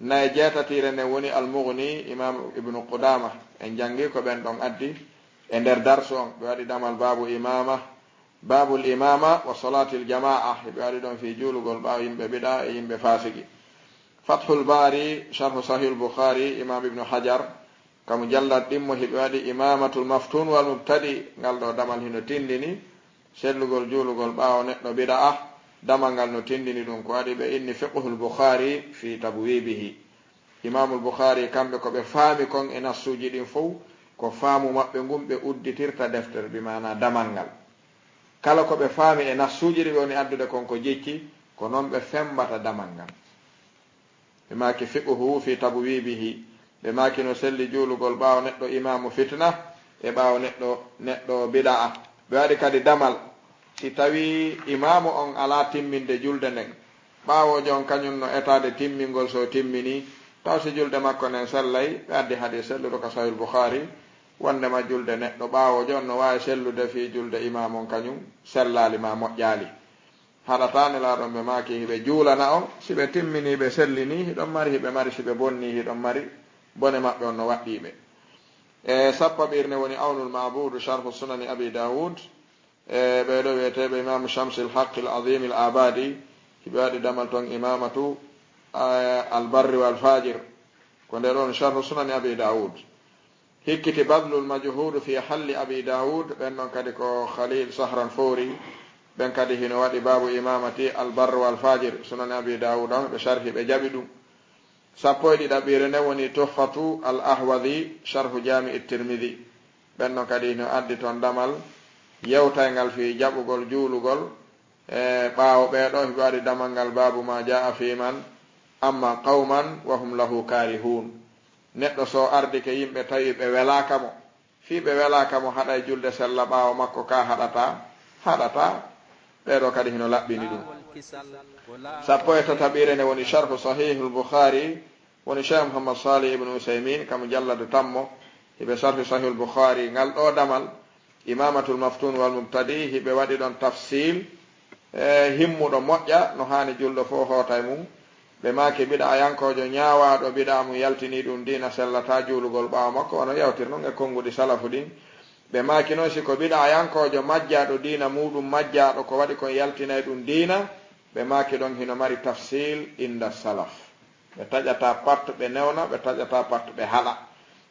nayi jeetatire nden woni almughni imam ibnu qudama en jangi ko ɓen ɗon addi e nder darsu on ɓe waɗi ɗamal babu imama babul imama wa salati ljamaa ɓe waɗi ɗon fi juulugol ɓaawo yimɓe biɗa e yimɓe fasigi fathul bari sharhu sahih lbukhari imam ibnu hajar kamo jallat ɗimmo hiɓe waɗi imamatul maftun wal mubtadi ngal ɗo damal hino tindini sellugol juulugol ɓaawo neɗɗo biɗa damal ngal no tindini ɗum ko waɗi ɓe inni fiqhul bukhari fi tabwibihi imamul bukhari kamɓe ko ɓe faami kon e nassuji ɗin fof ko faamu maɓɓe ngun ɓe udditirta deftere bi mana damal ngal kala ko ɓe faami e nassuji ɗi ɓe woni addude kon ko jecci ko noon ɓe fembata damal ngal ɓe maki fiqhu fi tabwibihi ɓe maki no selli juulugol ɓaawo neɗɗo imamu fitna e ɓaawo neɗɗo biɗa ɓe waɗi kadi damal si tawi imamu on ala timminde julde nden ɓaawojo on kañum no etade timmingol so timmini taw si julde makko nden sellay ɓe addi haadi sellude ko sahih bukhari wondema julde neɗɗo ɓaawojo on no wawi sellude fi julde imamu on kañum sellali ma moƴƴali haɗatani laaɗon ɓe maaki hiɓe juulana on si ɓe timmini ɓe sellini hiɗon mari hiɓe mari si ɓe bonni hiɗon mari bone maɓɓe on no waɗɗiɓe. e sappa ɓirne woni awnul mabudu sharhu sunani abi daoud ɓeɗo wiyeteɓe imamu chamsil haqqil adim il abadi hiɓe waɗi damal ton imamatu albarri wal fajir ko nde ɗon sharhu sunani abi daoud. hikkiti badlul majhudu fi halli abi daoud ɓen ɗon kadi ko khalil sahran fori ɓen kadi hino waɗi babu imamati albarri wal fajir sunani abi daoud on ɓe sharhi ɓe jaɓi ɗum. sappo e ɗiɗaɓire nde woni tuhfatu al ahwadi sharhu jami tirmidi ɓen ɗon kadi hino addi toon damal yewtaygal fi jaɓugol juulugol ɓaawo ɓeeɗo hiɓe waɗi damal ngal babu ma jaa fi man amma qawman wa hum lahu karihun. neɗɗo so ardi ke yimɓe tawi ɓe welaka mo fi ɓe welaka mo haɗa e julde sella ɓaawo makko ka haɗata ɓeeɗo kadi hino laɓɓini ɗum. sappo e tataɓire nde woni sharhu sahihu lboukhari woni cheikh mouhammad salih ibne usaymin kamo jallade tammo hiɓe sharhi sahihu lboukhari ngal ɗo damal imamatul maftun wal mubtadi hiɓe waɗi ɗon tafsil himmuɗo moƴƴa no hani julɗo fo hoota e mum ɓe maaki biɗa a yankojo ñawaɗo biɗa mum yaltini ɗum dina sellata juulugol ɓaawa makko ono yawtir noon e konnguɗi salafu ɗin ɓe maaki noon siko biɗa a yankojo majjaɗo dina muɗum majjaɗo ko waɗi kon yaltinay ɗum dina ɓe maaki ɗon hino mari tafsil inda salaf ɓe taƴata pat ɓe newna ɓe taƴata pat ɓe haɗa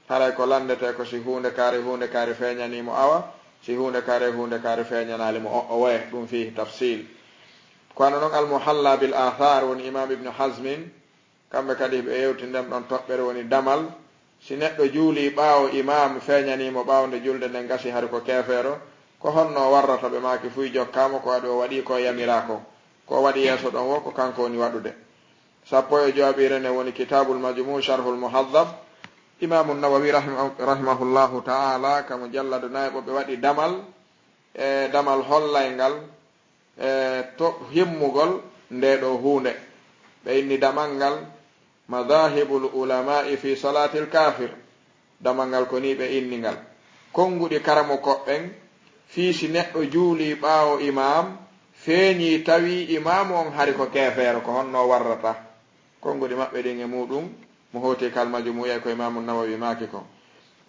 haray ko landete ko si hunde kaari feeñanimo awa si hunde kaari feeñanalimo o waye ɗum fihi tafsil. kono noon almuhalla bil athar woni imam ibnu hasmin kamɓe kadi ɓe yewti ndem ɗon toɓɓere woni damal si neɗɗo juuli ɓaawo imam feeñanimo ɓaawde julde nden gasi hari ko keefeero ko honno warrata ɓe maaki fuy jokkama ko waɗi o waɗi ko yamira ko waɗi yeeso ɗon wo ko kanko woni waɗude. sappo e jooɓire ne woni kitabul majmu sharhul muhaddab imamu nawawi rahimahullahu taala kamo jallado nayɓo ɓe waɗi damal hollay ngal to himmugol ndeɗo hunde ɓe inni damal ngal madahibul ulamai fi salatil kafir. damal ngal ko ni ɓe inni ngal konnguɗi karamo koɓɓen fii si neɗɗo juuli ɓaawo imam feeñi tawi imamu on hari ko keefeero ko honno warrata konnguɗi maɓɓe ɗin e muɗum mo hooti kalmaju muyay ko imamu nawawi maaki ko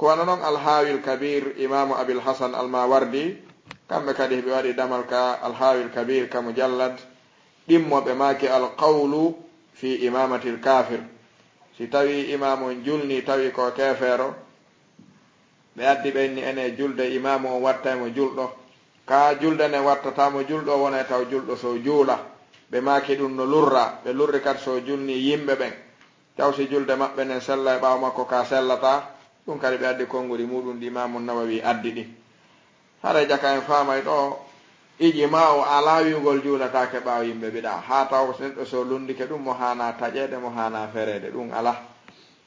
wano noon alhawil kabir imamu abil hasan almawardi kamɓe kadi ɓe waɗi damal ka alhawil kabir kamo jallad ɗimmoɓe maaki alqawlu fi imamatil kafir. si tawi imamu on julni tawi ko keefeero ɓe addi ɓenni ene julde imamu on wattaymo julɗo ka julde ne wattatamo julɗo wona taw julɗo so juula ɓe maaki ɗum no lurra ɓe lurri kadi so julni yimɓe ɓen taw si julde maɓɓe nen sella e ɓaawa makko ka sellata ɗum kadi ɓe addi konnguri muɗum ɗi imamu nawawi addi ɗi. haɗa jaka en faamay ɗo iji ma o ala wiugol juulatake ɓaawa yimɓe ɓiɗa ha taw neɗɗo so lundike ɗum mo hana taƴede mo hana ferede ɗum ala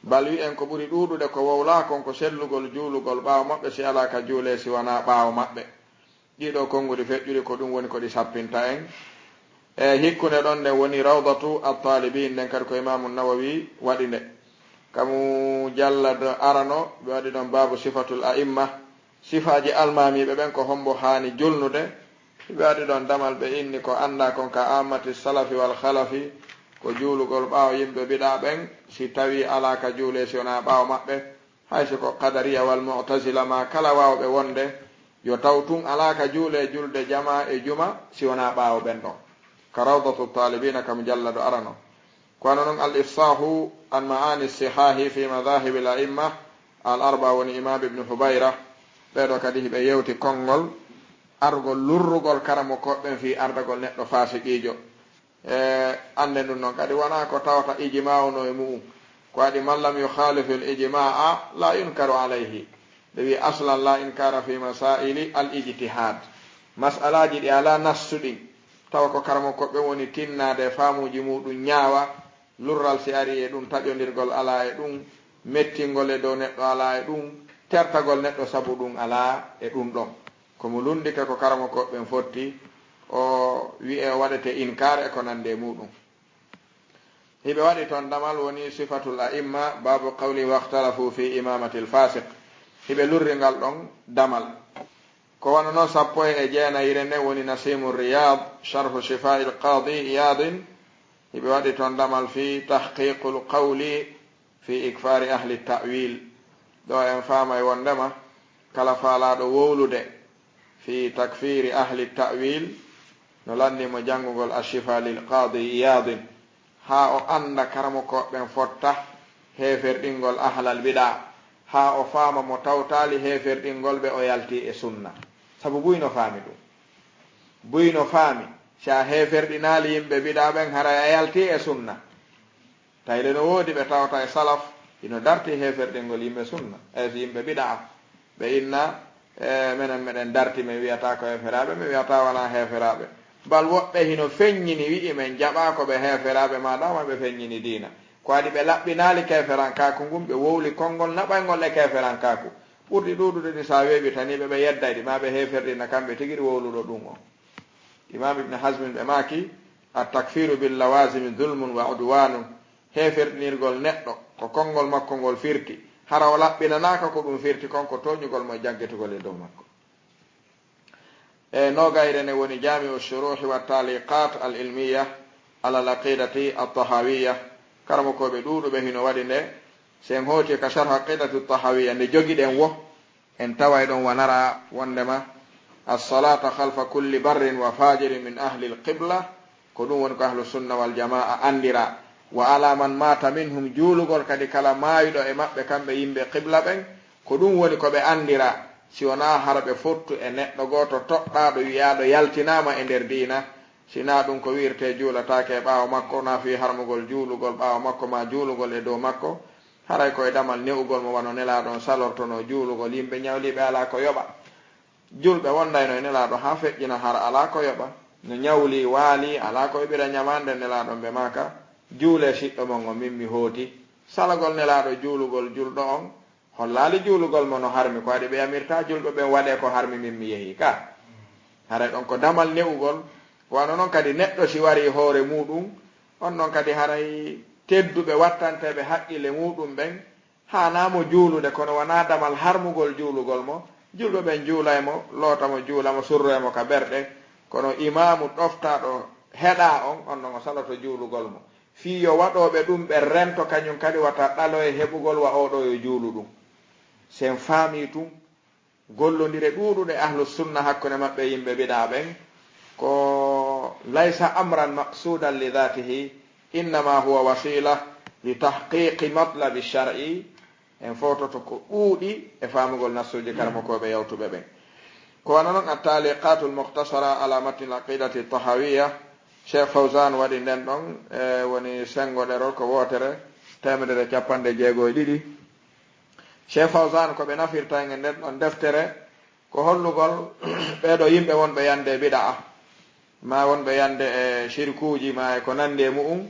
bal wi en ko ɓuri ɗuɗude ko wowla kon ko sellugol juulugol ɓaawa maɓɓe si ala ka juule si wona ɓaawa maɓɓe ɗiɗo konngudi feƴƴuɗi ko ɗum woni koɗi sappinta en e hikkunde ɗon nde woni rawdatu altalibin nden kadi ko imamu nawawi waɗi nde kamu jallado arano ɓe waɗi ɗon babu sifatul a'imma sifaji almamiɓe ɓen ko hombo hani julnude ɓe waɗi ɗon damal ɓe inni ko anda kon ka amati salafi wal khalafi ko juulugol ɓaawo yimɓe biɗa ɓen si tawi ala ka juule si wona ɓaawo maɓɓe hayso ko qadariya wal mu'tazila ma kala wawɓe wonde yo taw tun ala ka juule julde jama e juma si wona ɓaawo ɓen ɗon ka rawdatu talibina kam jallado arano kono noon al ifsahu an ma'ani sihahi fi madahibi l a'imma al arba woni imam ibnu hubayra ɓeɗo kadi hiɓe yewti konngol argol lurrugol karamo koɓɓen fi ardagol neɗɗo fasiqijo ande ɗum noon kadi wona ko tawata ijma'uno e mu'um ko waɗi man lam yukhalifu l ijma'a la yunkaru alayhi ɓe wi aslan la inkara fi masaili al ijtihad mas'alaji ɗi ala nassuɗin tawa ko karamo koɓɓe woni tinnade faamuji muɗum ñaawa lurral si ari e ɗum taƴodirgol ala e ɗum mettingol e dow neɗɗo ala e ɗum tertagol neɗɗo sabu ɗum ala e ɗum ɗon komo lundike ko karamo koɓɓen fotti o wi'e waɗete inkar e ko nande e muɗum. hiɓe waɗi toon damal woni sifatul a'imma babu qawli wahtalafu fi imamati l fasiq hiɓe lurringal ɗon damal ko wano noon 19 nde woni nasimu riyad sharhu shifai lqadi iyadin hiɓe waɗi toon damal fi tahqiqu lqawli fi ikfari ahli ta'wil ɗo en faamay wondema kala faalaɗo wowlude fi takfiri ahli ta'wil no landimo janngugol ashifa lil qadi iyadin ha o anda karamo koɓɓen fotta heferɗingol ahlal biɗa ha o faama mo tawtali heferɗingol ɓe o yalti e sunna sabu buyno faami ɗum buyno faami sa heferɗinali yimɓe biɗa ɓen haray a yalti e sunna tawde no woodi ɓe tawta e salaf ino darti heferɗingol yimɓe sunna e yimɓe biɗa ɓe inna minen meɗen darti mi wiyata ko heferaɓe mi wiyata wona heferaɓe bal woɓɓe hino feññini wi'i men jaɓa ko ɓe heferaɓe maɗama ɓe feññini diina ko adi ɓe laɓɓinali keferankaku ngum ɓe wowli konngol naɓaygol e keferankaku ɓurɗi ɗuɗude ɗi sa weeɓi taniɓe ɓe yeddayɗi ma ɓe heferɗina kamɓe tigui ɗi wowluɗo ɗum o imam ibne hasmin ɓe maki a takfiru bil lawasimi zulmun wa udwanum heferɗinirgol neɗɗo ko konngol makko ngol firti hara o laɓɓinanaka ko ɗum firti konko toñugol mo jaggetugol e dow makko e nogayre ne woni jamiu shuruhi wa taliqat al ilmiya ala al aqidati at-tahawiya karamo koɓe ɗuɗuɓe hino waɗi nde sen hooti ka sharh aqidati at-tahawiya nde jogiɗen wo en taway ɗon wonara wondema as-salata khalfa kulli barrin wa fajirin min ahli al-qibla ko ɗum woni ko ahlu sunna wal jamaa andira wa ala man mata minhum juulugol kadi kala maayuɗo e maɓɓe kamɓe yimɓe qibla ɓen ko ɗum woni ko ɓe andira si wona hara ɓe fottu e neɗɗo goto toɗɗaɗo wiyaɗo yaltinama e nder diina sina ɗum ko wirte juulatake e ɓaawo makko na fi harmugol juulugol ɓaawo makko ma juulugol e dow makko haray koye damal newugol mo wano nelaɗon salortono juulugol yimɓe ñawliɓe ala ko yoɓa julɓe wondayno e nelaɗo ha feƴƴina hara ala ko yoɓa no ñawli waali ala ko yoɓira ñamande nelaɗon ɓe maka juule siɗɗo mon o min mi hooti salagol nelaɗo juulugol julɗo on hollali juulugol mo no harmi ko waɗi ɓe yamirta julɓe ɓen waɗe ko harmi min mi yeehi ka haray ɗon ko damal newugol wano noon kadi neɗɗo si wari hoore muɗum on noon kadi haray tedduɓe wattanteɓe haqqille muɗum ɓen hanamo juulude kono wona damal harmugol juulugol mo julɓe ɓen juulaymo lootamo juulamo surroymo ka berɗe kono imamu ɗoftaɗo heɗa on noon o saloto juulugol mo fi yo waɗoɓe ɗum ɓe rento kañum kadi wata ɗalo e heɓugol wa oɗo yo juulu ɗum sen faami tum gollodire ɗuɗuɗe ahlu sunna hakkude maɓɓe yimɓe biɗa ɓen ko laysa amran maqsudan li dhatihi innama huwa wasila li tahqiqi matlabi shar'i en fototo ko ɗuuɗi e famugol nassuji karamakoɓe yawtuɓe ɓen ko wana noon a taliqatu lmuhtasara ala matni laqidati tahawiya cheikh fawsan waɗi nden ɗon woni sengo ɗerol ko wotere 150 cheikh fawsan koɓe nafirta e nden ɗon deftere ko hollugol ɓeɗo yimɓe wonɓe yande biɗa ma wonɓe yande e shirkuji ma e ko nandi e mu'um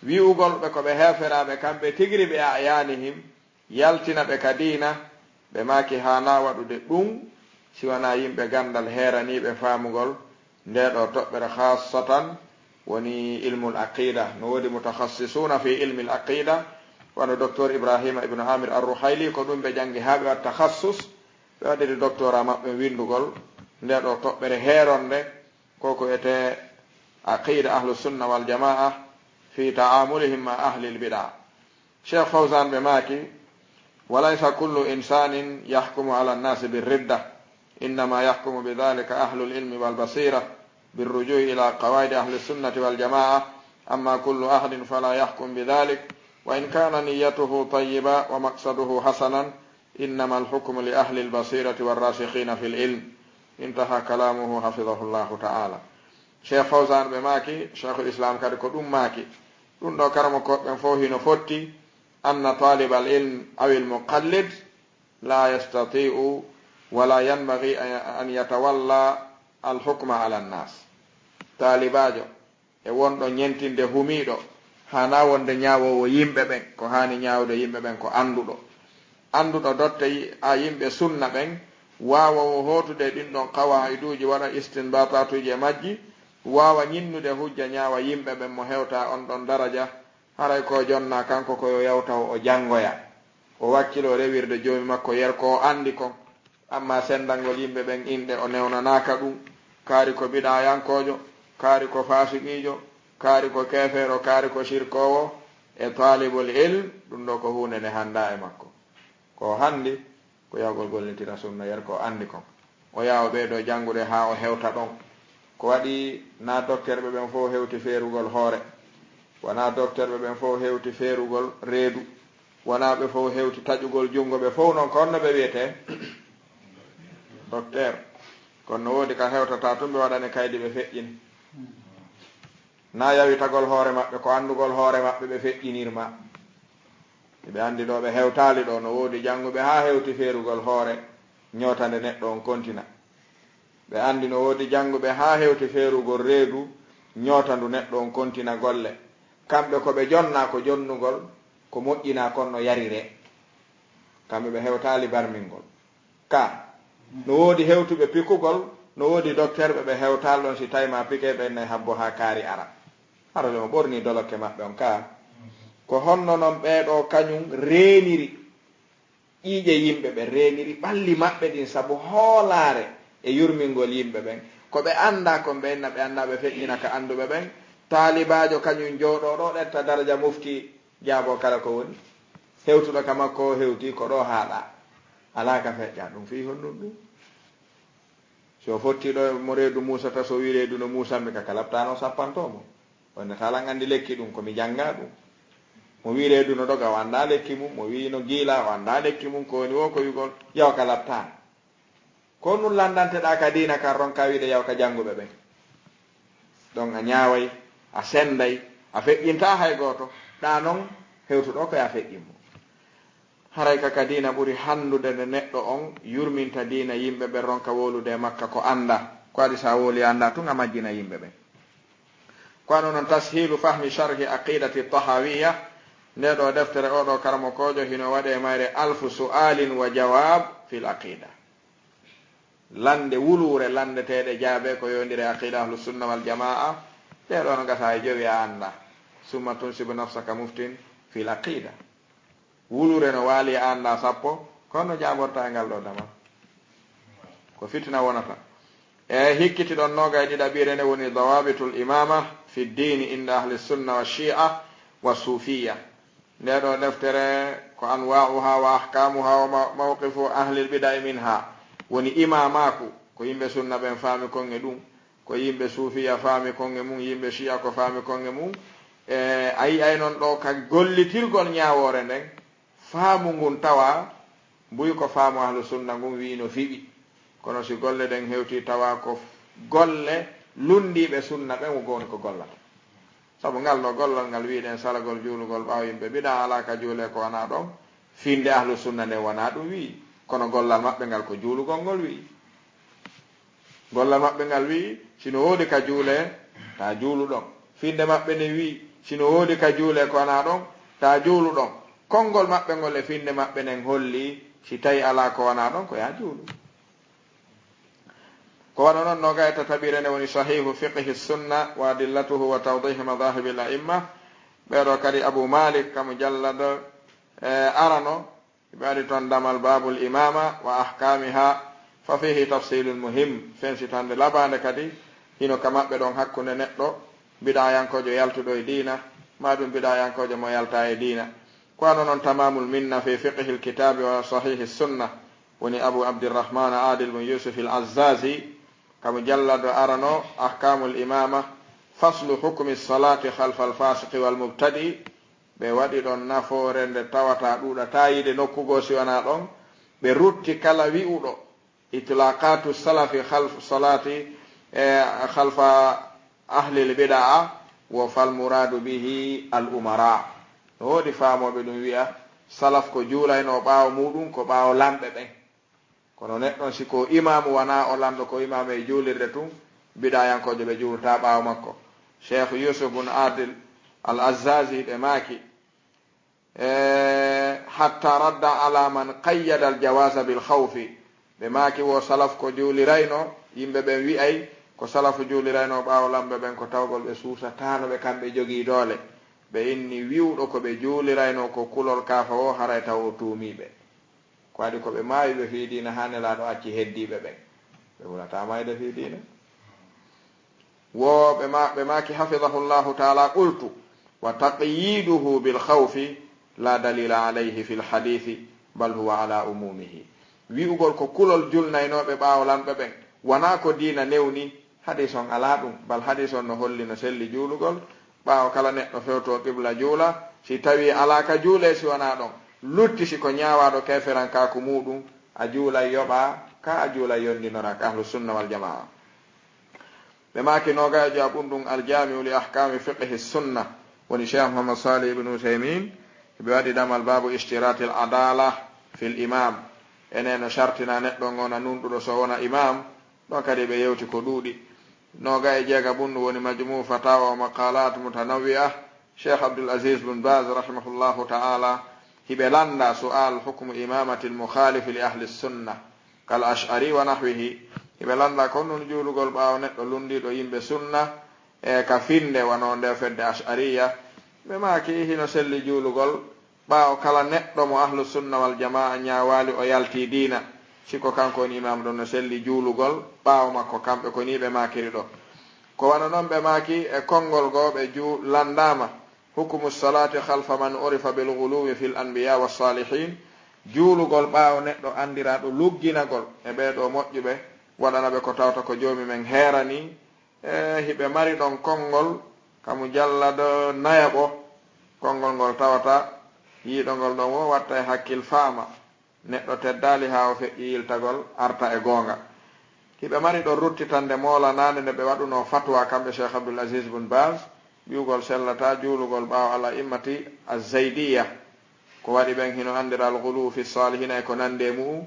wi'ugol ɓe koɓe heferaɓe kamɓe tigri ɓe a yanihim yaltina ɓe ka diina ɓe maki hana waɗude ɗum siwana yimɓe gandal heraniɓe famugol ndeɗo toɓɓere khassatan woni ilmul aqida no wodi mutakhassisuna fi ilmi l aqida wano docteur ibrahima ibnu amir arruhayli ko ɗum ɓe jangi ha ɓe wat takhassus ɓe waɗiri doctora maɓɓe windugol ndeɗo toɓɓere heronde koko ete aqida ahlu sunna wal jamaa fi ta'amulihim ma ahli lbida cheikh fawsan ɓe maki walaysa kullu insanin yahkumu ala nnasi birridda innama yahkumu bidhalika ahlu lilmi walbasira birrujui ila qawaidi ahli sunnati waljamaa amma kullu ahadin fala yahkum bidhalik wa in kana niyatuhu tayyiba wa maqsaduhu hasanan innama alhukmu li ahli albasirati warrasikhina fi lilm intaha kalamuhu hafidahu llahu ta'ala cheikh fawsan ɓe maki cheikhul islam kadi ko ɗum maki ɗum ɗo karamo koɓɓen fo hino fotti anna talib al ilm aw il muqallid la yastati'u wala yanbaghi an yatawalla al hukma ala nnas talibajo e wonɗo ñentinde humiɗo hana wonde ñawowo yimɓe ɓen ko hani ñawde yimɓe ɓen ko anduɗo dotte a yimɓe sunna ɓen wawawo hotude ɗin ɗon qawaiduji waɗa istinbatatuji e majji wawa ñinnude hujja ñaawa yimɓe ɓen mo hewta on ɗon daraja haray ko jonna kanko koyo yawta o janngoya o wakkilo rewirde joomi makko yer ko o andi kon amma sendangol yimɓe ɓen inde o newnanaka ɗum kaari ko biɗayankojo kaari ko fasiqijo kaari ko kefeero kaari ko sirkowo e talibul ilm ɗum ɗo ko hunde nde handa e makko ko handi ko yawgol gollitira sunna yer ko andi kon o yawa ɓeeɗo janngude ha o hewta ɗon ko waɗi na docteur ɓe ɓen fof hewti feerugol hoore wona docteur ɓe ɓen fof hewti feerugol reedu wona ɓe fof hewti taƴugol junngo ɓe fof noon ko honno ɓe wiyete docteur kono no woodi ka hewtata tun ɓe waɗani kaydi ɓe feƴƴini na yawitagol hoore maɓɓe ko andugol hoore maɓɓe ɓe feƴƴinirma ɓe andi ɗo ɓe hewtali ɗo no woodi jannguɓe ha hewti feerugol hoore ñootande neɗɗo on kontina ɓe andi no woodi jannguɓe ha hewti feerugol reedu ñootandu neɗɗo on kontina golle kamɓe ko ɓe jonna ko jonnugol ko moƴƴina kon no yarire kamɓe ɓe hewtali barmingol ka no woodi hewtuɓe pikugol no woodi docteur ɓe ɓe hewtal ɗon si tawima pique ɓe nayi habbo ha kaari ara harole mo ɓorni dolokke maɓɓe on ka ko honno noon ɓeeɗo kañum reeniri ƴiiƴe yimɓe ɓe reeniri ɓalli maɓɓe ɗin sabu hoolaare e yurmingol yimɓe ɓen ko ɓe annda kon ɓenna ɓe annda ɓe feƴƴina ka annduɓe ɓen taalibajo kañum jooɗoɗo ɗetta daraja mufti jaabo kala ko woni hewtuɗo ka makko o hewti ko ɗo haaɗa ala ka feƴƴa ɗum fi honnum ɗum so fottiɗo mo reedu musata so wi reedu no musanmi ka kalabtano sappantomo onne talan anndi lekki ɗum komi jannga ɗum mo wi reedu no ɗoga o annda lekki mum mo wi no giila o annda lekki mum ko woni wo ko wigol yaw ka labtano ko nun landanteɗa ka dina kan ronka wiide yaw ka jannguɓe ɓen donc a ñaaway a senday a feƴƴinta hay gooto ɗa noon hewtuɗo koye a feƴƴinmo haray kaka dina ɓuri handude nde neɗɗo on yurminta dina yimɓe ɓe ronka wolude makka ko anda ko adi sa woli anda tun a majjina yimɓe ɓen ko ano noon tashilu fahmi sharhi aqidati tahawiya nde ɗo deftere oɗo karamokojo hino waɗe mayre alfu su'alin wa jawab fil aqida lande wulure landeteɗe jaabe ko yondire aqida ahlu sunna wal jamaa ɗe ɗo no gata e jowi a anda summa tunsibu nafsaka muftin fil aqida wulure no waali a anda sappo kono jaborta e ngal ɗo dama ko fitina wonata e hikkiti ɗon noga e ɗiɗaɓire nde woni dawabitul imama fi ddini inda ahli sunna wa shi'a wa sufiya nde ɗo deftere ko anwa'uha wa ahkamuha wa mawqifu ahli lbidai minha woni imamaku ko yimɓe sunna ɓen faami konge ɗum ko yimɓe suufiya faami konge mum yimɓe shiya ko faami konge mum a yi ay noon ɗo ka gollitirgol ñawore nden faamu ngun tawa mbuyi ko faamu ahlu sunna ngun wino fiɓi kono si golle ɗen hewti tawa ko golle lundiɓe sunna ɓen wogoni ko gollata sabu ngal ɗo gollal ngal wiɗen salagol juulugol ɓaw yimɓe biɗa ala ka juule ko wona ɗon finde ahlu sunna nde wona ɗum wi kono gollal maɓɓe ngal ko juulugol ngol wi gollal maɓɓe ngal wi sino woodi ka juule ta juulu ɗon finde maɓɓe ne wi sino woodi ka juule ko wona ɗon ta juulu ɗon konngol maɓɓe ngol e finde maɓɓe nen holli si tawi ala ko wona ɗon ko ya juulu ko waɗa noon no gayta taɓire nde woni sahihu fiqhi sunna wa adillatuhu wa tawdihi madahibi l aimma ɓeɗo kadi abou malik kamo jallado arano ɓe waɗi toon damal babul imama wa ahkamiha fa fihi tafsilul muhim fensitande labande kadi hino ka maɓɓe ɗon hakkunde neɗɗo mbiɗayankojo yaltuɗo e diina ma ɗum mbiɗayankojo mo yalta e diina ko ano noon tamamul minna fi fiqhi lkitabi wa sahihi sunna woni abou abdirrahman adil bun yusuf il azzazi kamo jallado arano ahkamul imama faslu hukmi salati halfa alfasiqi walmubtadi ɓe waɗi ɗon nafoore nde tawata ɗuɗata yide nokkugo si wona ɗon ɓe rutti kala wi'uɗo itlaqatu salafi salati halfa ahlil bidaa wo falmuradu bihi al umara no woodi faamoɓe ɗum wiya salaf ko juulayno ɓaawo muɗum ko ɓaawo lamɓe ɓen kono neɗɗon si ko imamu wona o lamɗo ko imamu e juulirde tun biɗayankojo ɓe juulata ɓaawo makko cheikh yusuf bun adil al azzazi ɓe maaki hatta radda ala man qayyada al jawasa bil khawfi ɓe maaki wo salaf ko juulirayno yimɓe ɓen wi'ay ko salafu juulirayno ɓaawo lamɓe ɓen ko tawgol ɓe suusatano ɓe kamɓe jogii doole ɓe inni wiwɗo ko ɓe juulirayno ko kulol kaafa o haray taw o tuumiɓe ko waɗi koɓe maawiɓe fii diina ha nelaɗo acci heddiɓe ɓen ɓe wulata mayde fii diina wo ɓe maki hafidahu llahu taala qultu wa taqyiduhu bilkhawfi la dalila alayhi fi lhadithi bal huwa ala umumihi wi'ugol ko kulol julnaynoɓe ɓawolanɓe ɓen wona ko diina newni hadis on ala ɗum bal hadis on no holli no selli juulugol ɓaawo kala neɗɗo fewto qibla juula si tawi ala ka juule si wona ɗon lutti si ko ñaawaɗo keferan kaku muɗum a juulay yoɓa ka a juulay yondinora ka ahlu sunna wal jamaa ɓe maki noga ja ɓunɗum aljamiu li ahkami fiqhi sunna woni cheikh mohammad salih ibne uthaymin ɓe waɗi ɗamal babu istirati l adala fi l imam ene no sartina neɗɗo gona nunɗuɗo so wona imam ɗon kadi ɓe yewti ko ɗuuɗi noga e jeega ɓunɗu woni majmu fatawa wa maqalat mutanawwi'a cheikh abdoul asis bun baz rahimahullahu taala hiɓe landa su'al hukmu imamati l mukhalifi li ahli sunna kal ash'ari wa nahwihi hiɓe landa kon ɗum juulugol ɓaawo neɗɗo lundiɗo yimɓe sunna e ka finde wano nde fedde ash'ariya ɓe maki hino selli juulugol ɓaawo kala neɗɗo mo ahlu sunna wal jamaa ñawali o yalti diina siko kanko woni imam ɗon no selli juulugol ɓaawo makko kamɓe ko ni ɓe makiri ɗo ko wana noon ɓe maki e konngol goo ɓe landama hukmu salati halfa man urifa bil guluwi fil anbiya wa salihin juulugol ɓaawo neɗɗo andiraɗo lugginagol e ɓeeɗo moƴƴuɓe waɗana ɓe ko tawta ko joomi men heerani e hiɓe mari ɗon konngol kamu jallado nayaɓo konngol ngol tawata yiiɗongol ɗon wo watta e hakkil faama neɗɗo teddali ha o feƴƴi yiltagol arta e goonga hiɓe mari ɗon ruttitande moolanade nde ɓe waɗuno fatwa kamɓe cheikh abdoul asis bun bas ɓiwgol sellata juulugol ɓaawo ala immati azaydiya ko waɗi ɓen hino andira al gulu fi salihina e ko nande mu'um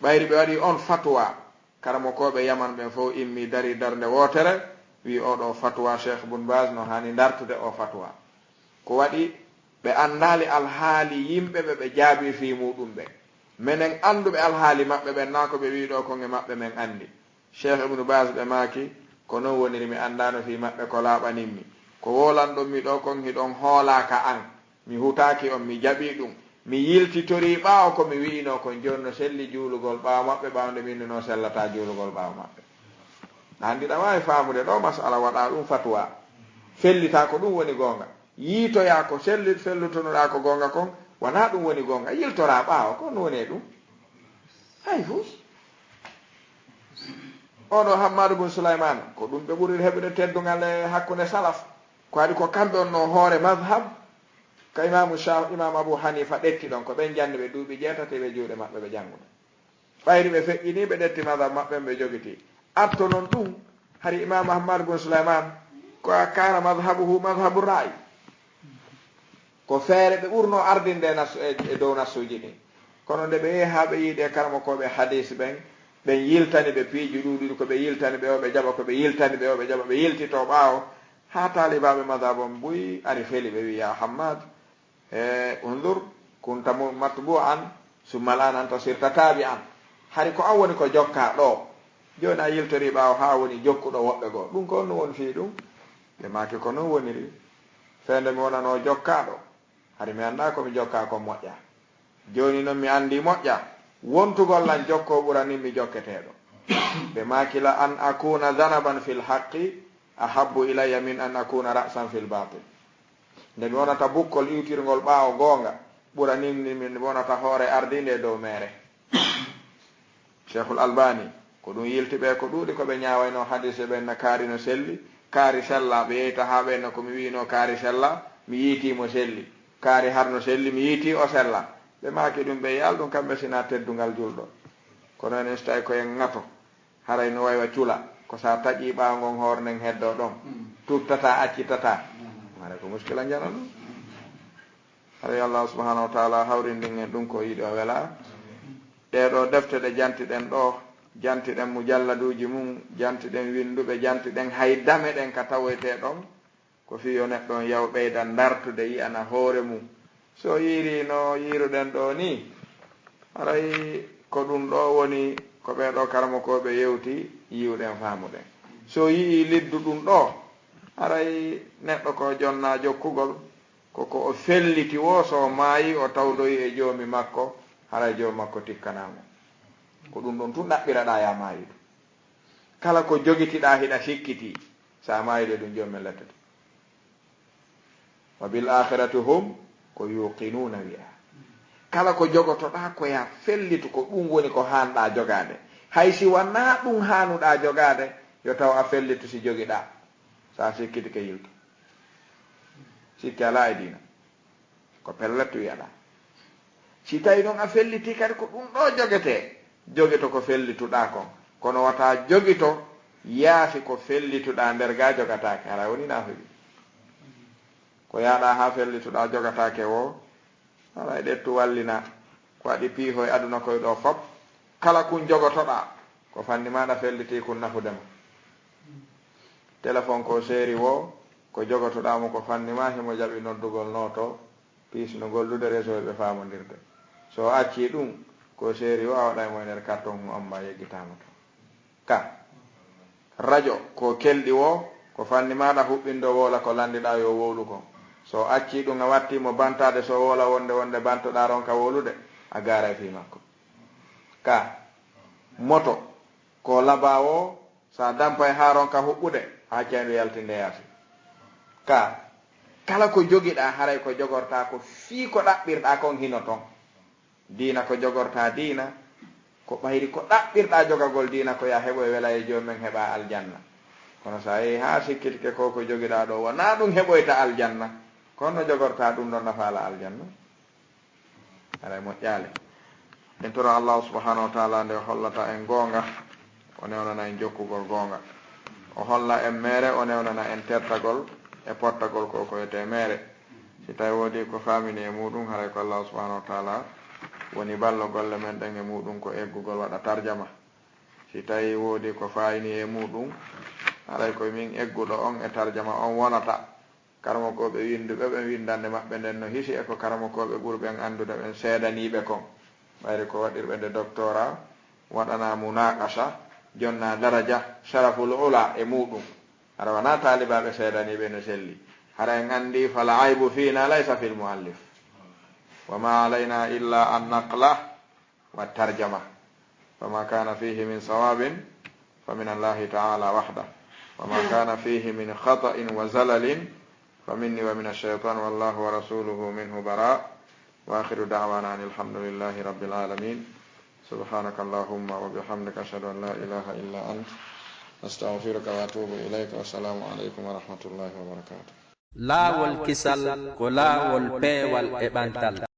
ɓayri ɓe waɗi on fatwa karamo koɓe yaman ɓen fof immi dari darde wootere wi oɗo fatwa cheikh bun bas no hani dartude o fatwa ko waɗi ɓe andali alhaali yimɓeɓe ɓe jaabi fi muɗum ɓe minen anduɓe alhaali maɓɓe ɓen na ko ɓe wiɗo konge maɓɓe men andi cheikh ibnu bas ɓe maaki ko non woniri mi andano fi maɓɓe ko laaɓaninmi ko wolanɗon mi ɗo kon hiɗon hoolaka an mi hutaki on mi jaɓi ɗum mi yiltitori ɓaawo ko mi wiino kon joni no selli juulugol ɓaawo maɓɓe ɓawnde min no sellata juulugol ɓaawo maɓɓe andiɗa wawi famude ɗo masala waɗa ɗum fatwa fellita ko ɗum woni gonga yiitoya ko fellutonoɗa ko gonga kon wona ɗum woni gonga yiltora ɓaawo ko non woni ɗum hay fo oɗo hammadou bun souleymane ko ɗum ɓe ɓuuri heɓude teddugal e hakkude salaf ko waɗi ko kamɓe on no hoore madhab ka imam abou hanifa ɗetti ɗon ko ɓen jandi ɓe duuɓi jeetate ɓe juuɗe maɓɓe ɓe janngude ɓayri ɓe feƴƴini ɓe ɗetti madhab maɓɓe ɓe jogiti atto noon ɗum hari imam ahmadou bun souleymane ko kana madhabuhu madhabu ra'i ko feere ɓe ɓurno ardinde e dow nassuji ɗi kono nde ɓe yehi ha ɓe yiiɗe karmo koɓe hadis ɓen ɓen yiltani ɓe piiji ɗuɗuɗi ko ɓe yiltani ɓe o ɓe jaɓa ko ɓe yiltani ɓe o ɓe jaɓa ɓe yiltito ɓaawo ha talibaɓe madhab on buyi ari feli ɓe wi ya hammad e undur kunta matbu an summal an anta sirta taabi an hari ko an woni ko jokka ɗo joni a yiltori ɓaawo ha woni jokkuɗo woɓɓe goo ɗum ko on no woni fii ɗum ɓe maki ko non woniri fende mi wonano jokkaɗo hari mi anda komi jokka ko moƴƴa joni noon mi andi moƴƴa wontugol lan jokko ɓuranin mi jokketeɗo ɓe makila an akuna danaban fil haqqi ahabbu ilayya min an akuna ra'san fil batil nde mi wonata bukkol iwtirgol ɓaawo goonga ɓuranin mi wonata hoore ardinde dow mere cheikhul albani ko ɗum yiltiɓe ko ɗuuɗi koɓe ñawayno hadise ɓen na kaari no selli kaari sella ɓe yeyta ha ɓenno komi wino kaari sella mi yiitimo selli kaari harno selli mi yiiti o sella ɓe maaki ɗum ɓe yal ɗum kamɓe sina teddungal julɗo kono enen so tawi koyen ŋato haray no waywa cula ko sa taƴi ɓaawo ngon hoore nden heddo ɗon tuttata accitata mare ko muskila jana ɗum haray allah subahanahu wa taala hawrindin en ɗum ko yiiɗi o wela ɗeɗo defte ɗe jantiɗen ɗo jantiɗen mujalladuji mum jantiɗen winduɓe jantiɗen hay dame ɗen ka tawoyte ɗon ko fiyo neɗɗon yaw ɓeydan dartude yiyana hoore mum so yiiri no yiiruɗen ɗo ni haray ko ɗum ɗo woni ko ɓeɗo karmo koɓe yewti yiwɗen faamuɗen so yii liddu ɗum ɗo haray neɗɗo ko jonna jokkugol koko o felliti wo so maayi o tawdoyi e joomi makko haray joom makko tikkanamo ko ɗum ɗon tun ɗaɓɓiraɗa ya mayiɗo kala ko jogitiɗa hiɗa sikkiti sa mayiɗo ɗum joomen lettete wa bil akhirati hum ko yuqinuna wiya kala ko jogotoɗa ko ya fellitu ko ɗum woni ko hanɗa jogade hay si wanna ɗum hanuɗa jogade yo taw a fellitu si jogiɗa sa sikkiti ke yilto sikki ala e dina ko pellettu wiyaɗa si tawi noon a felliti kadi ko ɗum ɗo jogeto ko fellituɗa kon kono wata jogito yaafi ko fellituɗa nder ga jogatake ala woni nafiɓi ko yaɗa ha fellituɗa jogatake o ala e ɗettu wallina ko waɗi piiho e aduna koye ɗo fop kala kun jogotoɗa ko fanni maɗa felliti kun nafudema téléphone ko séri wo ko jogotoɗamo ko fannima himo jaɓi noddugol noto piisno gollude réseau ɓe famodirde so acci ɗum ko séri o a waɗa mo nder carton mu amba yeggitama to ka radio ko kelɗi wo ko fanni maɗa huɓɓindo wola ko landiɗa yo wowlu kon so acci ɗum a wattimo bantade so wola wonde bantoɗa ronka wolude a gara e fi makko ka moto ko laba o sa dampay ha ronka huɓɓude accandu yaltinde yaasi ka kala ko jogiɗa haray ko jogorta ko fii ko ɗaɓɓirɗa kon hino ton diina ko jogorta diina ko ɓayri ko ɗaɓɓirɗa jogagol diina ko ya heɓo e wela e jomumen heɓa aljanna kono sa yehi ha sikkitike ko jogiɗa ɗo wona ɗum heɓoyta aljanna kono jogorta ɗum ɗon nafala aljanna aray moƴƴale en toro allahu subhanahu wa taala nde hollata en gonga o newnana en jokkugol gonga o holla en mere o newnana en tertagol e pottagol ko koyete mere si tawi woodi ko famini e muɗum haray ko allahu subhanahu wa taala woni ballo golle men ɗen e muɗum ko eggugol waɗa tarjama si tawi woodi ko fayini e muɗum haray koye min egguɗo on e tarjama on wonata karmokoɓe winduɓe ɓe windande maɓɓe nden no hisi e ko karmokoɓe ɓurɓen andude ɓen seedaniɓe kon ɓayri ko waɗirɓe nde doctorat waɗana munaqasa jonna daraja sharaful ula e muɗum hara wona talibaɓe seedaniɓe no selli hara en andi fala aybu fina laysa fil muallif wa ma alayna illa an naqla wa tarjama fama kana fihi min sawabin fa min allahi ta'ala wahda wa ma kana fihi min khata'in wa zalalin fa minni wa min ash-shaytan wallahu wa rasuluhu minhu bara wa akhiru da'wana alhamdulillahi rabbil alamin subhanaka allahumma wa bihamdika ashhadu an la ilaha illa ant astaghfiruka wa atubu ilayka wa assalamu alaykum wa rahmatullahi wa barakatuh laawol kisal ko laawol peewal e ɓantal